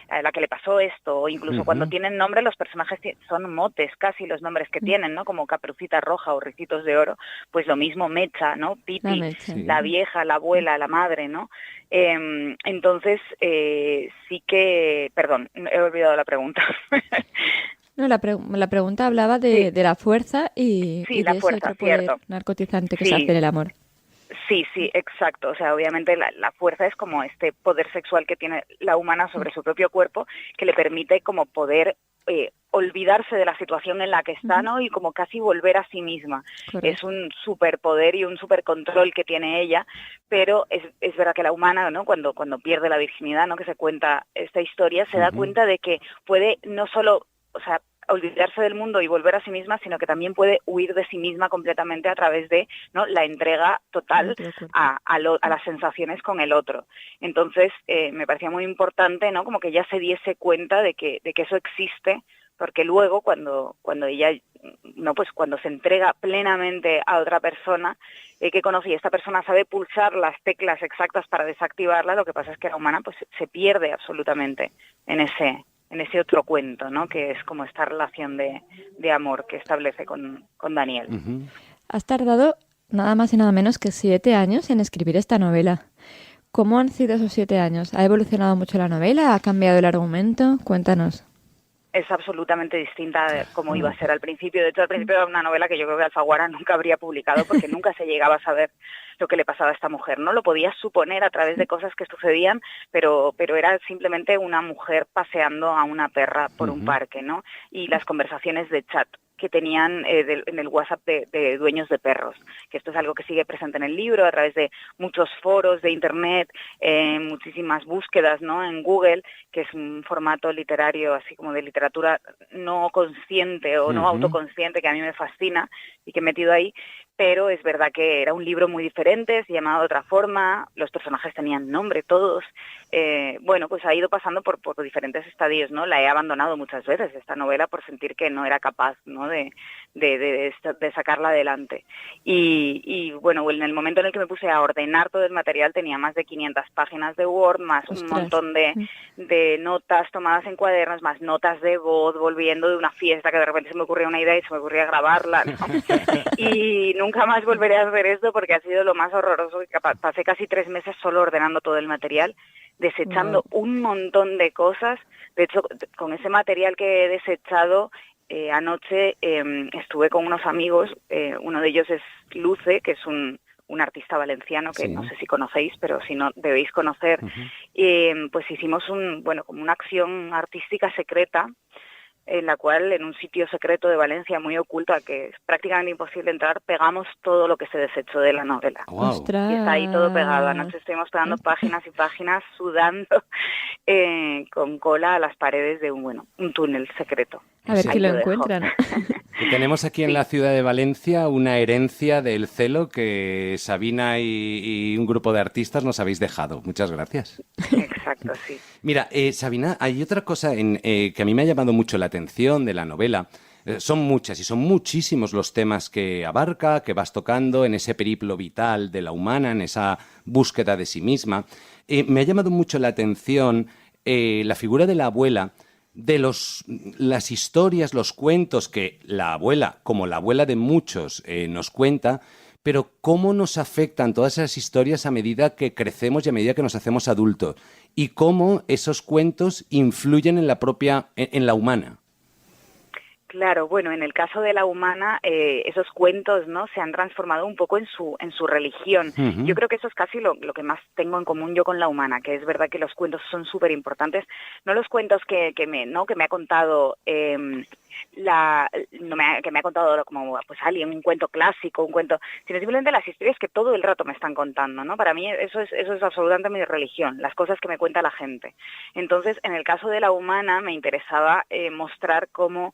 a la que le pasó esto, o incluso cuando tienen nombre los personajes son motes casi los nombres que tienen, ¿no? Como Caperucita Roja o Ricitos de Oro, pues lo mismo Mecha, ¿no? Pipi, la vieja, la abuela, la madre, ¿no? Entonces, sí que... Perdón, he olvidado la pregunta. No, la pregunta hablaba de la fuerza y la de fuerza, ese otro poder cierto. narcotizante que es hacer el amor. Sí, exacto. O sea, obviamente la fuerza es como este poder sexual que tiene la humana sobre su propio cuerpo, que le permite como poder olvidarse de la situación en la que está, ¿no? Y como casi volver a sí misma. Correcto. Es un superpoder y un supercontrol que tiene ella, pero es verdad que la humana, ¿no? Cuando pierde la virginidad, ¿no? Que se cuenta esta historia, se da cuenta de que puede no solo, o sea, olvidarse del mundo y volver a sí misma, sino que también puede huir de sí misma completamente a través de, ¿no? La entrega total a las sensaciones con el otro. Entonces, me parecía muy importante, ¿no? Como que ella se diese cuenta de que eso existe, porque luego cuando ella, no, pues cuando se entrega plenamente a otra persona que conoce y esta persona sabe pulsar las teclas exactas para desactivarla, lo que pasa es que la humana pues se pierde absolutamente en ese otro cuento, ¿no? Que es como esta relación de amor que establece con Daniel. Has tardado nada más y nada menos que 7 años en escribir esta novela. ¿Cómo han sido esos 7 años? ¿Ha evolucionado mucho la novela? ¿Ha cambiado el argumento? Cuéntanos. Es absolutamente distinta de cómo iba a ser al principio. De hecho, al principio era una novela que yo creo que Alfaguara nunca habría publicado porque nunca se llegaba a saber lo que le pasaba a esta mujer, ¿no? Lo podías suponer a través de cosas que sucedían, pero era simplemente una mujer paseando a una perra por un parque, ¿no? Y las conversaciones de chat que tenían en el WhatsApp de dueños de perros, que esto es algo que sigue presente en el libro a través de muchos foros de internet, muchísimas búsquedas, ¿no? En Google, que es un formato literario así como de literatura no consciente o no autoconsciente, que a mí me fascina y que he metido ahí, pero es verdad que era un libro muy diferente, se llamaba de otra forma, los personajes tenían nombre todos. Bueno, pues ha ido pasando por diferentes estadios, ¿no? La he abandonado muchas veces, esta novela, por sentir que no era capaz, ¿no? de sacarla adelante. Y bueno, en el momento en el que me puse a ordenar todo el material tenía más de 500 páginas de Word, más un montón de notas tomadas en cuadernos, más notas de voz, volviendo de una fiesta que de repente se me ocurría una idea y se me ocurría grabarla, ¿no? Y nunca más volveré a hacer esto porque ha sido lo más horroroso. Pasé casi 3 meses solo ordenando todo el material, desechando un montón de cosas. De hecho, con ese material que he desechado, anoche estuve con unos amigos, uno de ellos es Luce, que es un artista valenciano que no sé si conocéis, pero si no debéis conocer. Pues hicimos como una acción artística secreta, en la cual, en un sitio secreto de Valencia muy oculto, al que es prácticamente imposible entrar, pegamos todo lo que se desechó de la novela. Wow. Y está ahí todo pegado. Anoche estuvimos pegando páginas y páginas, sudando con cola a las paredes de un túnel secreto. A ver si lo dejo. encuentran. Y tenemos aquí en la ciudad de Valencia una herencia del celo que Sabina y un grupo de artistas nos habéis dejado. Muchas gracias. Exacto, sí. Mira, Sabina, hay otra cosa que a mí me ha llamado mucho la atención de la novela. Son muchas y son muchísimos los temas que abarca, que vas tocando en ese periplo vital de la humana, en esa búsqueda de sí misma. Me ha llamado mucho la atención la figura de la abuela, de las historias, los cuentos que la abuela, como la abuela de muchos, nos cuenta, pero cómo nos afectan todas esas historias a medida que crecemos y a medida que nos hacemos adultos, y cómo esos cuentos influyen en en la humana. Claro, bueno, en el caso de la humana, esos cuentos, ¿no?, se han transformado un poco en su religión. Uh-huh. Yo creo que eso es casi lo que más tengo en común yo con la humana, que es verdad que los cuentos son súper importantes. No los cuentos que me ha contado que me ha contado como pues alguien, un cuento clásico, sino simplemente las historias que todo el rato me están contando, ¿no? Para mí eso es absolutamente mi religión, las cosas que me cuenta la gente. Entonces, en el caso de la humana me interesaba mostrar cómo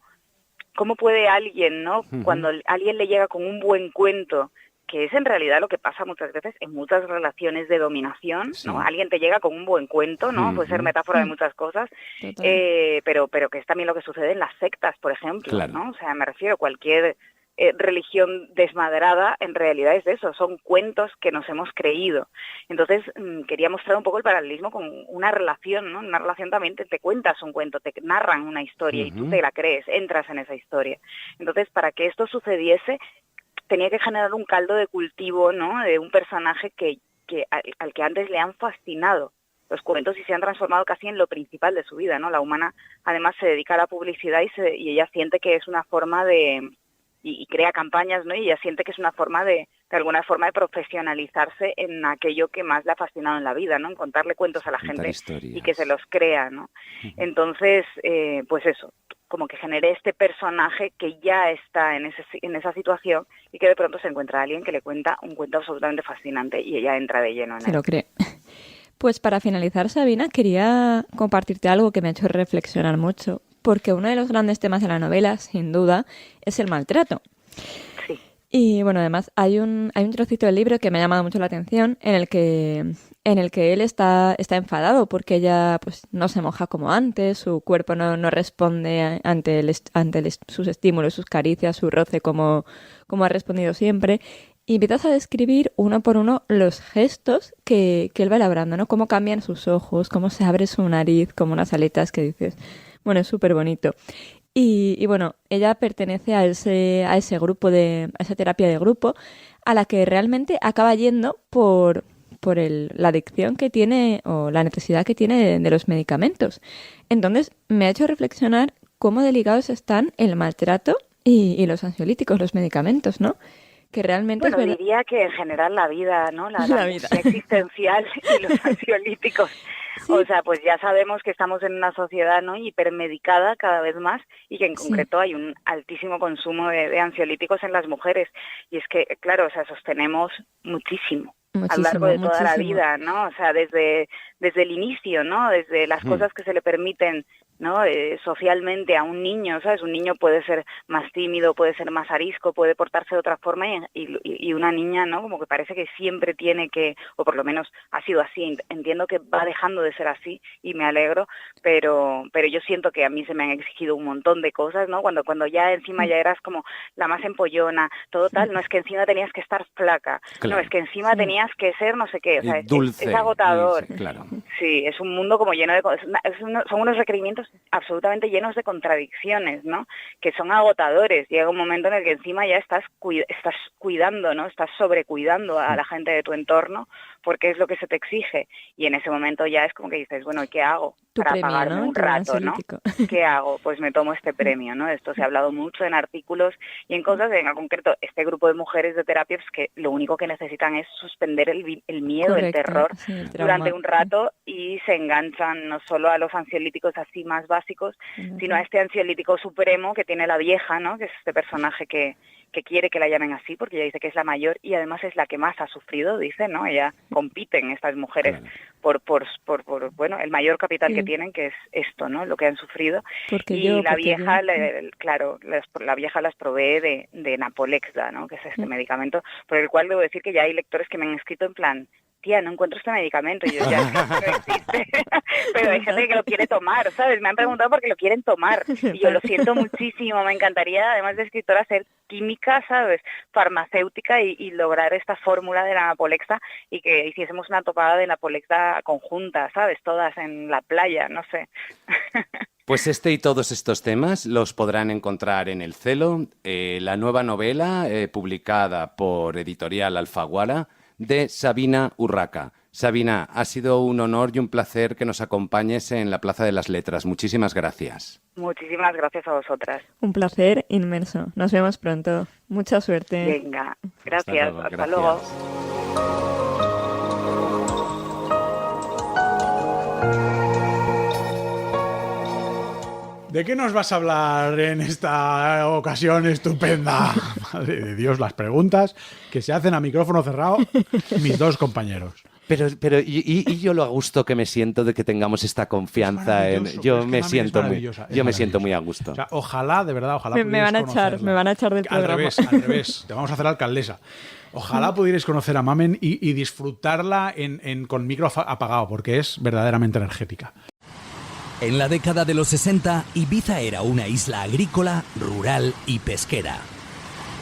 puede alguien, ¿no? Uh-huh. Cuando alguien le llega con un buen cuento, que es en realidad lo que pasa muchas veces en muchas relaciones de dominación, sí. ¿no? Alguien te llega con un buen cuento, ¿no? Uh-huh. Puede ser metáfora de muchas cosas, pero que es también lo que sucede en las sectas, por ejemplo, claro. ¿no? O sea, me refiero a cualquier religión desmadrada, en realidad es eso, son cuentos que nos hemos creído. Entonces, quería mostrar un poco el paralelismo con una relación, ¿no? Una relación también te cuentas un cuento, te narran una historia, uh-huh. y tú te la crees, entras en esa historia. Entonces, para que esto sucediese, tenía que generar un caldo de cultivo, ¿no? De un personaje al que antes le han fascinado los cuentos y se han transformado casi en lo principal de su vida, ¿no? La humana, además, se dedica a la publicidad y ella siente que es una forma de... y crea campañas, ¿no? Y ella siente que es una forma de alguna forma de profesionalizarse en aquello que más le ha fascinado en la vida, ¿no? En contarle cuentos a la gente y que se los crea, ¿no? Uh-huh. Entonces, pues eso, como que generé este personaje que ya está en esa situación y que de pronto se encuentra alguien que le cuenta un cuento absolutamente fascinante y ella entra de lleno en él. Se lo cree. Pues para finalizar, Sabina, quería compartirte algo que me ha hecho reflexionar mucho, porque uno de los grandes temas de la novela, sin duda, es el maltrato. Sí. Y bueno, además hay un trocito del libro que me ha llamado mucho la atención en el que él está enfadado porque ella pues no se moja como antes, su cuerpo no responde ante sus estímulos, sus caricias, su roce como ha respondido siempre. Y empiezas a describir uno por uno los gestos que él va elaborando, ¿no? Cómo cambian sus ojos, cómo se abre su nariz, como unas aletas que dices... Bueno, es súper bonito. Y bueno, ella pertenece a ese grupo a esa terapia de grupo, a la que realmente acaba yendo por la adicción que tiene o la necesidad que tiene de los medicamentos. Entonces, me ha hecho reflexionar cómo delicados están el maltrato y los ansiolíticos, los medicamentos, ¿no? Que realmente diría que en general la vida, ¿no? La vida existencial y los ansiolíticos. Sí. O sea, pues ya sabemos que estamos en una sociedad, ¿no?, hipermedicada cada vez más y que en concreto hay un altísimo consumo de ansiolíticos en las mujeres. Y es que, claro, o sea, sostenemos muchísimo a lo largo de toda la vida, ¿no? O sea, desde el inicio, ¿no? Desde las cosas que se le permiten ¿no? Socialmente a un niño, ¿sabes? Un niño puede ser más tímido, puede ser más arisco, puede portarse de otra forma y una niña, ¿no? Como que parece que siempre tiene que, o por lo menos ha sido así, entiendo que va dejando de ser así y me alegro, pero yo siento que a mí se me han exigido un montón de cosas, ¿no? Cuando ya encima ya eras como la más empollona, todo tal, no es que encima tenías que estar flaca, claro. No, es que encima tenías que ser no sé qué, o sea, dulce, es agotador. Claro. Sí, es un mundo como lleno de... son unos requerimientos absolutamente llenos de contradicciones, ¿no? Que son agotadores. Llega un momento en el que encima ya estás cuidando, ¿no? Estás sobrecuidando a la gente de tu entorno porque es lo que se te exige. Y en ese momento ya es como que dices, bueno, ¿y qué hago? Para premio, pagarme ¿no? un rato, ¿no? ¿Qué hago? Pues me tomo este premio, ¿no? Esto se ha hablado mucho en artículos y en cosas. En concreto, este grupo de mujeres de terapia, pues que lo único que necesitan es suspender el miedo, Correcto, el terror sí, el durante un rato y se enganchan no solo a los ansiolíticos así más básicos, sino a este ansiolítico supremo que tiene la vieja, ¿no? Que es este personaje que quiere que la llamen así porque ella dice que es la mayor y además es la que más ha sufrido, dice, ¿no? Ella compiten estas mujeres por bueno, el mayor capital que tienen, que es esto, ¿no? Lo que han sufrido. La vieja, la vieja las provee de Napolexa, ¿no? Que es este medicamento por el cual debo decir que ya hay lectores que me han escrito en plan, tía, no encuentro este medicamento. Y yo ya no existe. Pero hay gente que lo quiere tomar, ¿sabes? Me han preguntado por qué lo quieren tomar. Y yo lo siento muchísimo. Me encantaría, además de escritora, hacer química, ¿sabes? Farmacéutica y lograr esta fórmula de la Napolexa y que hiciésemos una topada de Napolexa conjunta, ¿sabes? Todas en la playa, no sé. Pues este y todos estos temas los podrán encontrar en El Celo, la nueva novela publicada por Editorial Alfaguara, de Sabina Urraca. Sabina, ha sido un honor y un placer que nos acompañes en la Plaza de las Letras. Muchísimas gracias. Muchísimas gracias a vosotras. Un placer inmenso. Nos vemos pronto. Mucha suerte. Venga, gracias. Hasta luego. ¿De qué nos vas a hablar en esta ocasión estupenda? Madre de Dios, las preguntas que se hacen a micrófono cerrado mis dos compañeros. Pero y yo lo a gusto que me siento de que tengamos esta confianza. Yo me siento muy a gusto. O sea, ojalá, de verdad, ojalá me van a echar del programa. Al revés, te vamos a hacer alcaldesa. Ojalá pudierais conocer a Mamen y disfrutarla con micro apagado, porque es verdaderamente energética. En la década de los 60, Ibiza era una isla agrícola, rural y pesquera.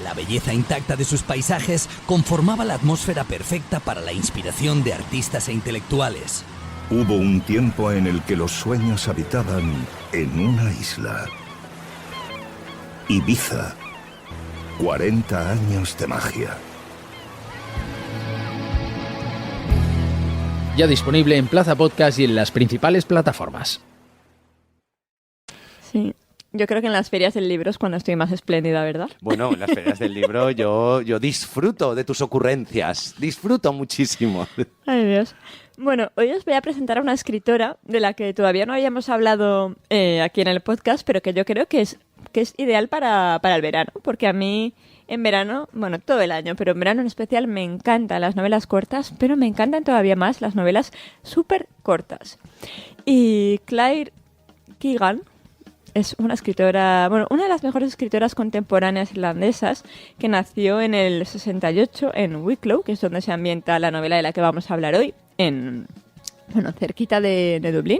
La belleza intacta de sus paisajes conformaba la atmósfera perfecta para la inspiración de artistas e intelectuales. Hubo un tiempo en el que los sueños habitaban en una isla. Ibiza. 40 años de magia. Ya disponible en Plaza Podcast y en las principales plataformas. Sí. Yo creo que en las ferias del libro es cuando estoy más espléndida, ¿verdad? Bueno, en las ferias del libro yo disfruto de tus ocurrencias. Disfruto muchísimo. Ay, Dios. Bueno, hoy os voy a presentar a una escritora de la que todavía no habíamos hablado aquí en el podcast, pero que yo creo que es ideal para el verano, porque a mí en verano, bueno, todo el año, pero en verano en especial me encantan las novelas cortas, pero me encantan todavía más las novelas súper cortas. Y Claire Keegan es una escritora, bueno, una de las mejores escritoras contemporáneas irlandesas que nació en el 68 en Wicklow, que es donde se ambienta la novela de la que vamos a hablar hoy, cerquita de Dublín.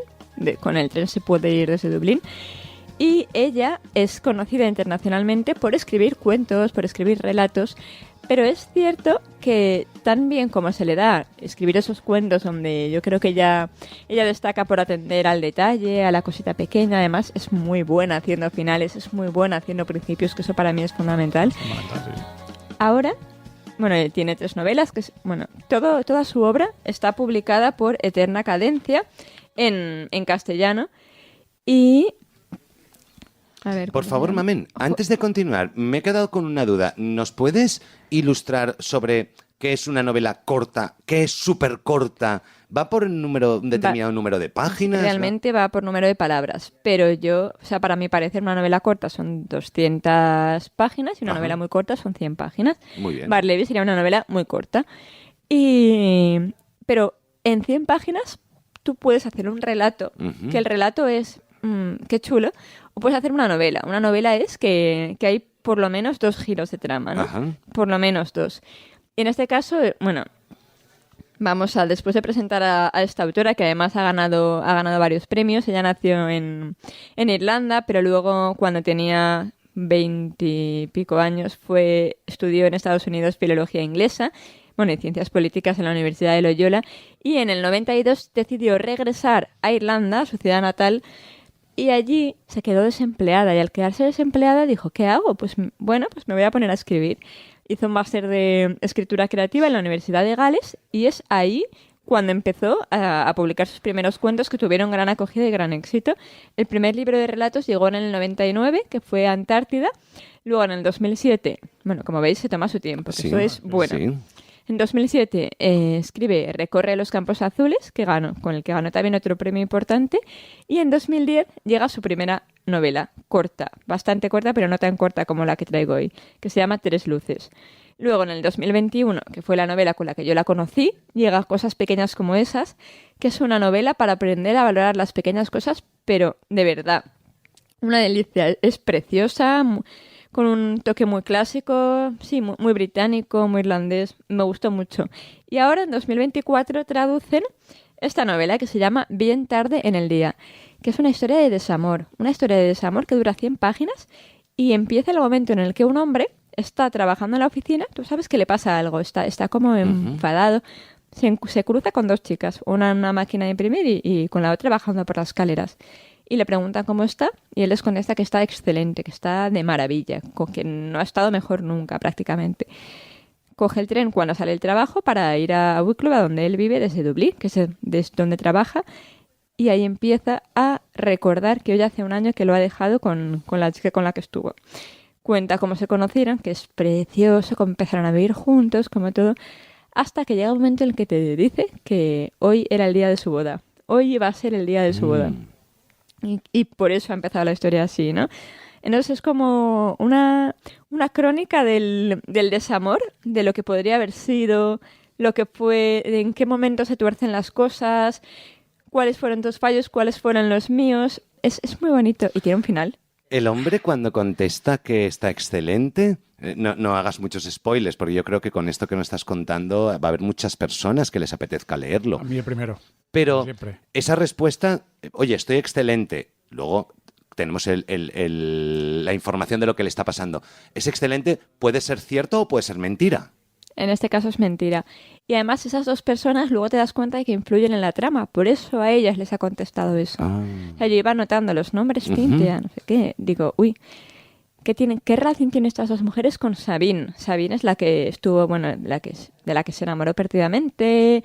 Con el tren se puede ir desde Dublín. Y ella es conocida internacionalmente por escribir cuentos, por escribir relatos, pero es cierto que tan bien como se le da escribir esos cuentos donde yo creo que ella destaca por atender al detalle, a la cosita pequeña, además es muy buena haciendo finales, es muy buena haciendo principios, que eso para mí es fundamental. Ahora, tiene 3 novelas, toda su obra está publicada por Eterna Cadencia en castellano y... Por favor, Mamen, antes de continuar, me he quedado con una duda. ¿Nos puedes ilustrar sobre qué es una novela corta, qué es súper corta? ¿Va por un determinado número de páginas? Realmente va por número de palabras, pero para mí parecer una novela corta son 200 páginas y una novela muy corta son 100 páginas. Muy bien. Barleby sería una novela muy corta. Pero en 100 páginas tú puedes hacer un relato, que el relato es qué chulo, o puedes hacer una novela. Una novela es que hay por lo menos 2 giros de trama, ¿no? Ajá. Por lo menos 2. Y en este caso, bueno, después de presentar a esta autora, que además ha ganado varios premios. Ella nació en Irlanda, pero luego, cuando tenía 20 y pico años, estudió en Estados Unidos filología inglesa, y ciencias políticas en la Universidad de Loyola, y en el 92 decidió regresar a Irlanda, a su ciudad natal, y allí se quedó desempleada, y al quedarse desempleada dijo, ¿qué hago? Pues bueno, pues me voy a poner a escribir. Hizo un máster de escritura creativa en la Universidad de Gales, y es ahí cuando empezó a publicar sus primeros cuentos, que tuvieron gran acogida y gran éxito. El primer libro de relatos llegó en el 99, que fue Antártida. Luego, en el 2007, como veis, se toma su tiempo, que eso es bueno. Sí. En 2007 escribe Recorre los campos azules, con el que ganó también otro premio importante. Y en 2010 llega su primera novela, corta, bastante corta, pero no tan corta como la que traigo hoy, que se llama 3 luces. Luego, en el 2021, que fue la novela con la que yo la conocí, llega Cosas pequeñas como esas, que es una novela para aprender a valorar las pequeñas cosas, pero de verdad. Una delicia, es preciosa, con un toque muy clásico, sí, muy británico, muy irlandés, me gustó mucho. Y ahora, en 2024, traducen esta novela que se llama Bien tarde en el día, que es una historia de desamor que dura 100 páginas y empieza el momento en el que un hombre está trabajando en la oficina, tú sabes que le pasa algo, está como enfadado, se cruza con 2 chicas, una en una máquina de imprimir y con la otra bajando por las escaleras. Y le preguntan cómo está y él les contesta que está excelente, que está de maravilla, que no ha estado mejor nunca prácticamente. Coge el tren cuando sale del trabajo para ir a Wicklow, a donde él vive, desde Dublín, que es donde trabaja, y ahí empieza a recordar que hoy hace un año que lo ha dejado con la chica con la que estuvo. Cuenta cómo se conocieron, que es precioso, cómo empezaron a vivir juntos, como todo, hasta que llega un momento en el que te dice que hoy era el día de su boda. Hoy iba a ser el día de su boda. Y por eso ha empezado la historia así, ¿no? Entonces es como una crónica del desamor, de lo que podría haber sido, lo que fue, en qué momento se tuercen las cosas, cuáles fueron tus fallos, cuáles fueron los míos. Es muy bonito y tiene un final. El hombre, cuando contesta que está excelente, no hagas muchos spoilers, porque yo creo que con esto que nos estás contando va a haber muchas personas que les apetezca leerlo. A mí el primero. Pero siempre. Esa respuesta, oye, estoy excelente, luego tenemos la información de lo que le está pasando. ¿Es excelente? ¿Puede ser cierto o puede ser mentira? En este caso es mentira. Y además esas 2 personas luego te das cuenta de que influyen en la trama. Por eso a ellas les ha contestado eso. O sea, yo iba anotando los nombres, Cintia, no sé qué. Digo, uy, ¿qué relación tienen estas 2 mujeres con Sabine? Sabine es la que estuvo, de la que se enamoró perdidamente,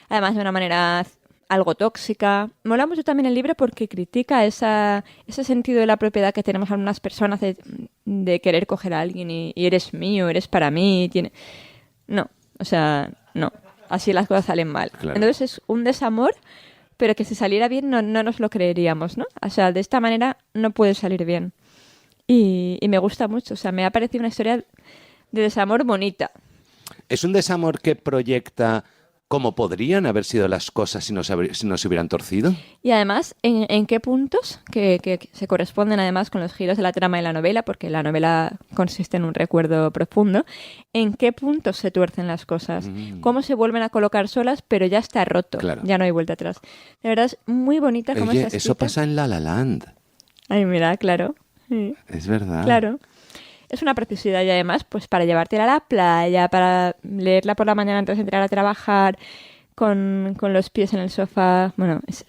además de una manera algo tóxica. Mola mucho también el libro porque critica ese sentido de la propiedad que tenemos algunas personas de querer coger a alguien y eres mío, eres para mí. No, así las cosas salen mal. Claro. Entonces es un desamor, pero que si saliera bien no nos lo creeríamos, ¿no? O sea, de esta manera no puede salir bien. Y me gusta mucho, o sea, me ha parecido una historia de desamor bonita. ¿Es un desamor que proyecta cómo podrían haber sido las cosas si no se hubieran torcido? Y además, ¿en qué puntos, que se corresponden además con los giros de la trama de la novela, porque la novela consiste en un recuerdo profundo, ¿en qué puntos se tuercen las cosas? ¿Cómo se vuelven a colocar solas, pero ya está roto? Claro. Ya no hay vuelta atrás. De verdad es muy bonita como está escrita. Eso pasa en La La Land. Ay, mira, claro. Sí. Es verdad. Claro. Es una preciosidad y además, pues para llevártela a la playa, para leerla por la mañana antes de entrar a trabajar, con los pies en el sofá. Bueno, es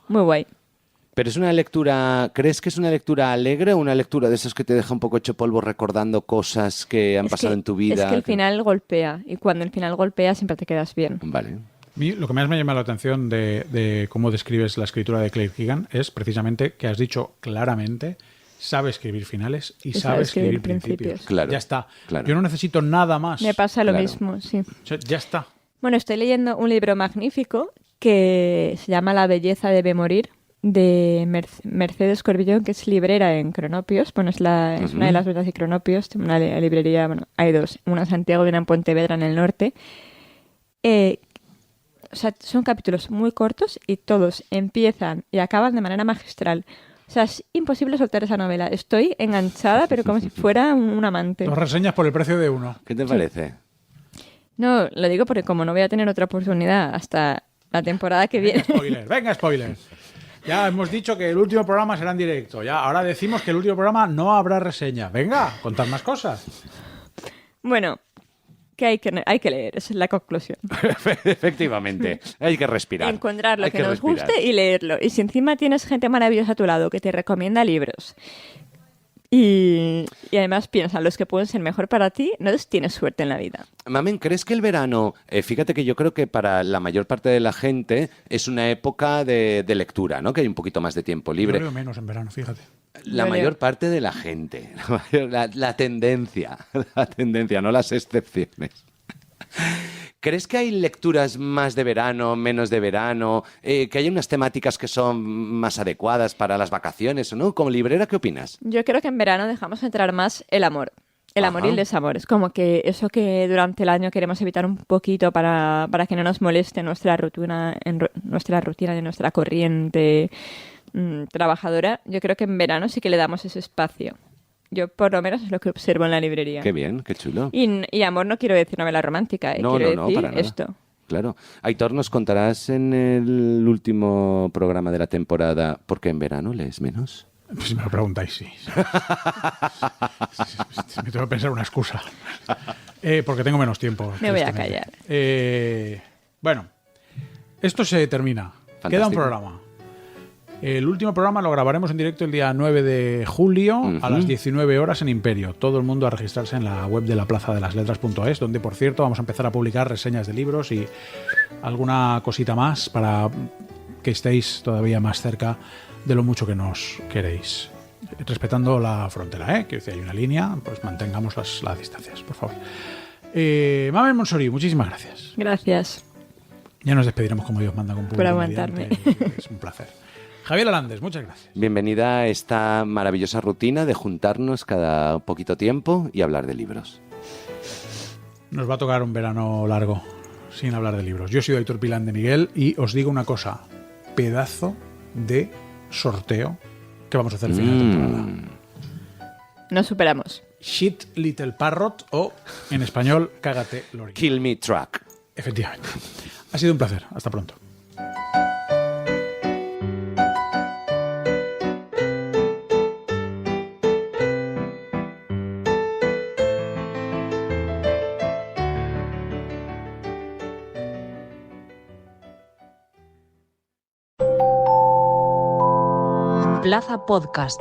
muy guay. Pero es una lectura, ¿crees que es una lectura alegre o una lectura de esos que te deja un poco hecho polvo recordando cosas que han pasado en tu vida? Es que el final golpea y cuando el final golpea siempre te quedas bien. Vale. Lo que más me llama la atención de cómo describes la escritura de Claire Keegan es precisamente que has dicho claramente: sabe escribir finales y sabe escribir principios. Claro, ya está. Claro. Yo no necesito nada más. Me pasa lo mismo, sí. O sea, ya está. Bueno, estoy leyendo un libro magnífico que se llama La belleza debe morir, de Mercedes Corbillón, que es librera en Cronopios. Bueno, es una de las ventas de Cronopios, una librería, hay 2, una en Santiago y una en Pontevedra, en el norte. o sea, son capítulos muy cortos y todos empiezan y acaban de manera magistral. O sea, es imposible soltar esa novela. Estoy enganchada, pero como si fuera un amante. Dos reseñas por el precio de uno. ¿Qué te parece? No, lo digo porque como no voy a tener otra oportunidad hasta la temporada que viene. Venga, spoiler. Ya hemos dicho que el último programa será en directo. Ya, ahora decimos que el último programa no habrá reseña. Venga, contad más cosas. Bueno, que hay que leer, esa es la conclusión. Efectivamente, hay que respirar. Encontrar lo que nos guste y leerlo. Y si encima tienes gente maravillosa a tu lado que te recomienda libros y además piensan los que pueden ser mejor para ti, no tienes suerte en la vida. Mamen, ¿crees que el verano, fíjate que yo creo que para la mayor parte de la gente es una época de lectura, ¿no? Que hay un poquito más de tiempo libre. Yo leo menos en verano, fíjate. La mayor parte de la gente, la tendencia, no las excepciones. ¿Crees que hay lecturas más de verano, menos de verano? ¿Que hay unas temáticas que son más adecuadas para las vacaciones o no? Como librera, ¿qué opinas? Yo creo que en verano dejamos entrar más el amor. El amor y el desamor. Es como que eso que durante el año queremos evitar un poquito para que no nos moleste nuestra rutina y nuestra corriente trabajadora. Yo creo que en verano sí que le damos ese espacio. Yo por lo menos es lo que observo en la librería. Qué bien, qué chulo. Y amor no quiero decir novela romántica, no, quiero decir para nada. esto. Claro. Aitor, ¿nos contarás en el último programa de la temporada por qué en verano lees menos? Pues si me lo preguntáis, sí. Me tengo que pensar una excusa. Porque tengo menos tiempo. Me voy a callar. Bueno, esto se termina. Fantástico. Queda un programa. El último programa lo grabaremos en directo el día 9 de julio a las 19 horas en Imperio. Todo el mundo a registrarse en la web de la plaza de las letras.es, donde, por cierto, vamos a empezar a publicar reseñas de libros y alguna cosita más para que estéis todavía más cerca de lo mucho que nos queréis. Respetando la frontera, ¿eh? Que si hay una línea, pues mantengamos las distancias, por favor. Mamen Monsori, muchísimas gracias. Gracias. Ya nos despediremos como Dios manda con público. Por aguantarme. Es un placer. Javier Alandes, muchas gracias. Bienvenida a esta maravillosa rutina de juntarnos cada poquito tiempo y hablar de libros. Nos va a tocar un verano largo sin hablar de libros. Yo soy Aitor Pilán de Miguel y os digo una cosa. Pedazo de sorteo que vamos a hacer al final de temporada. Nos superamos. Shit Little Parrot o, en español, Cágate Lori. Kill Me Truck. Efectivamente. Ha sido un placer. Hasta pronto. Plaza Podcast.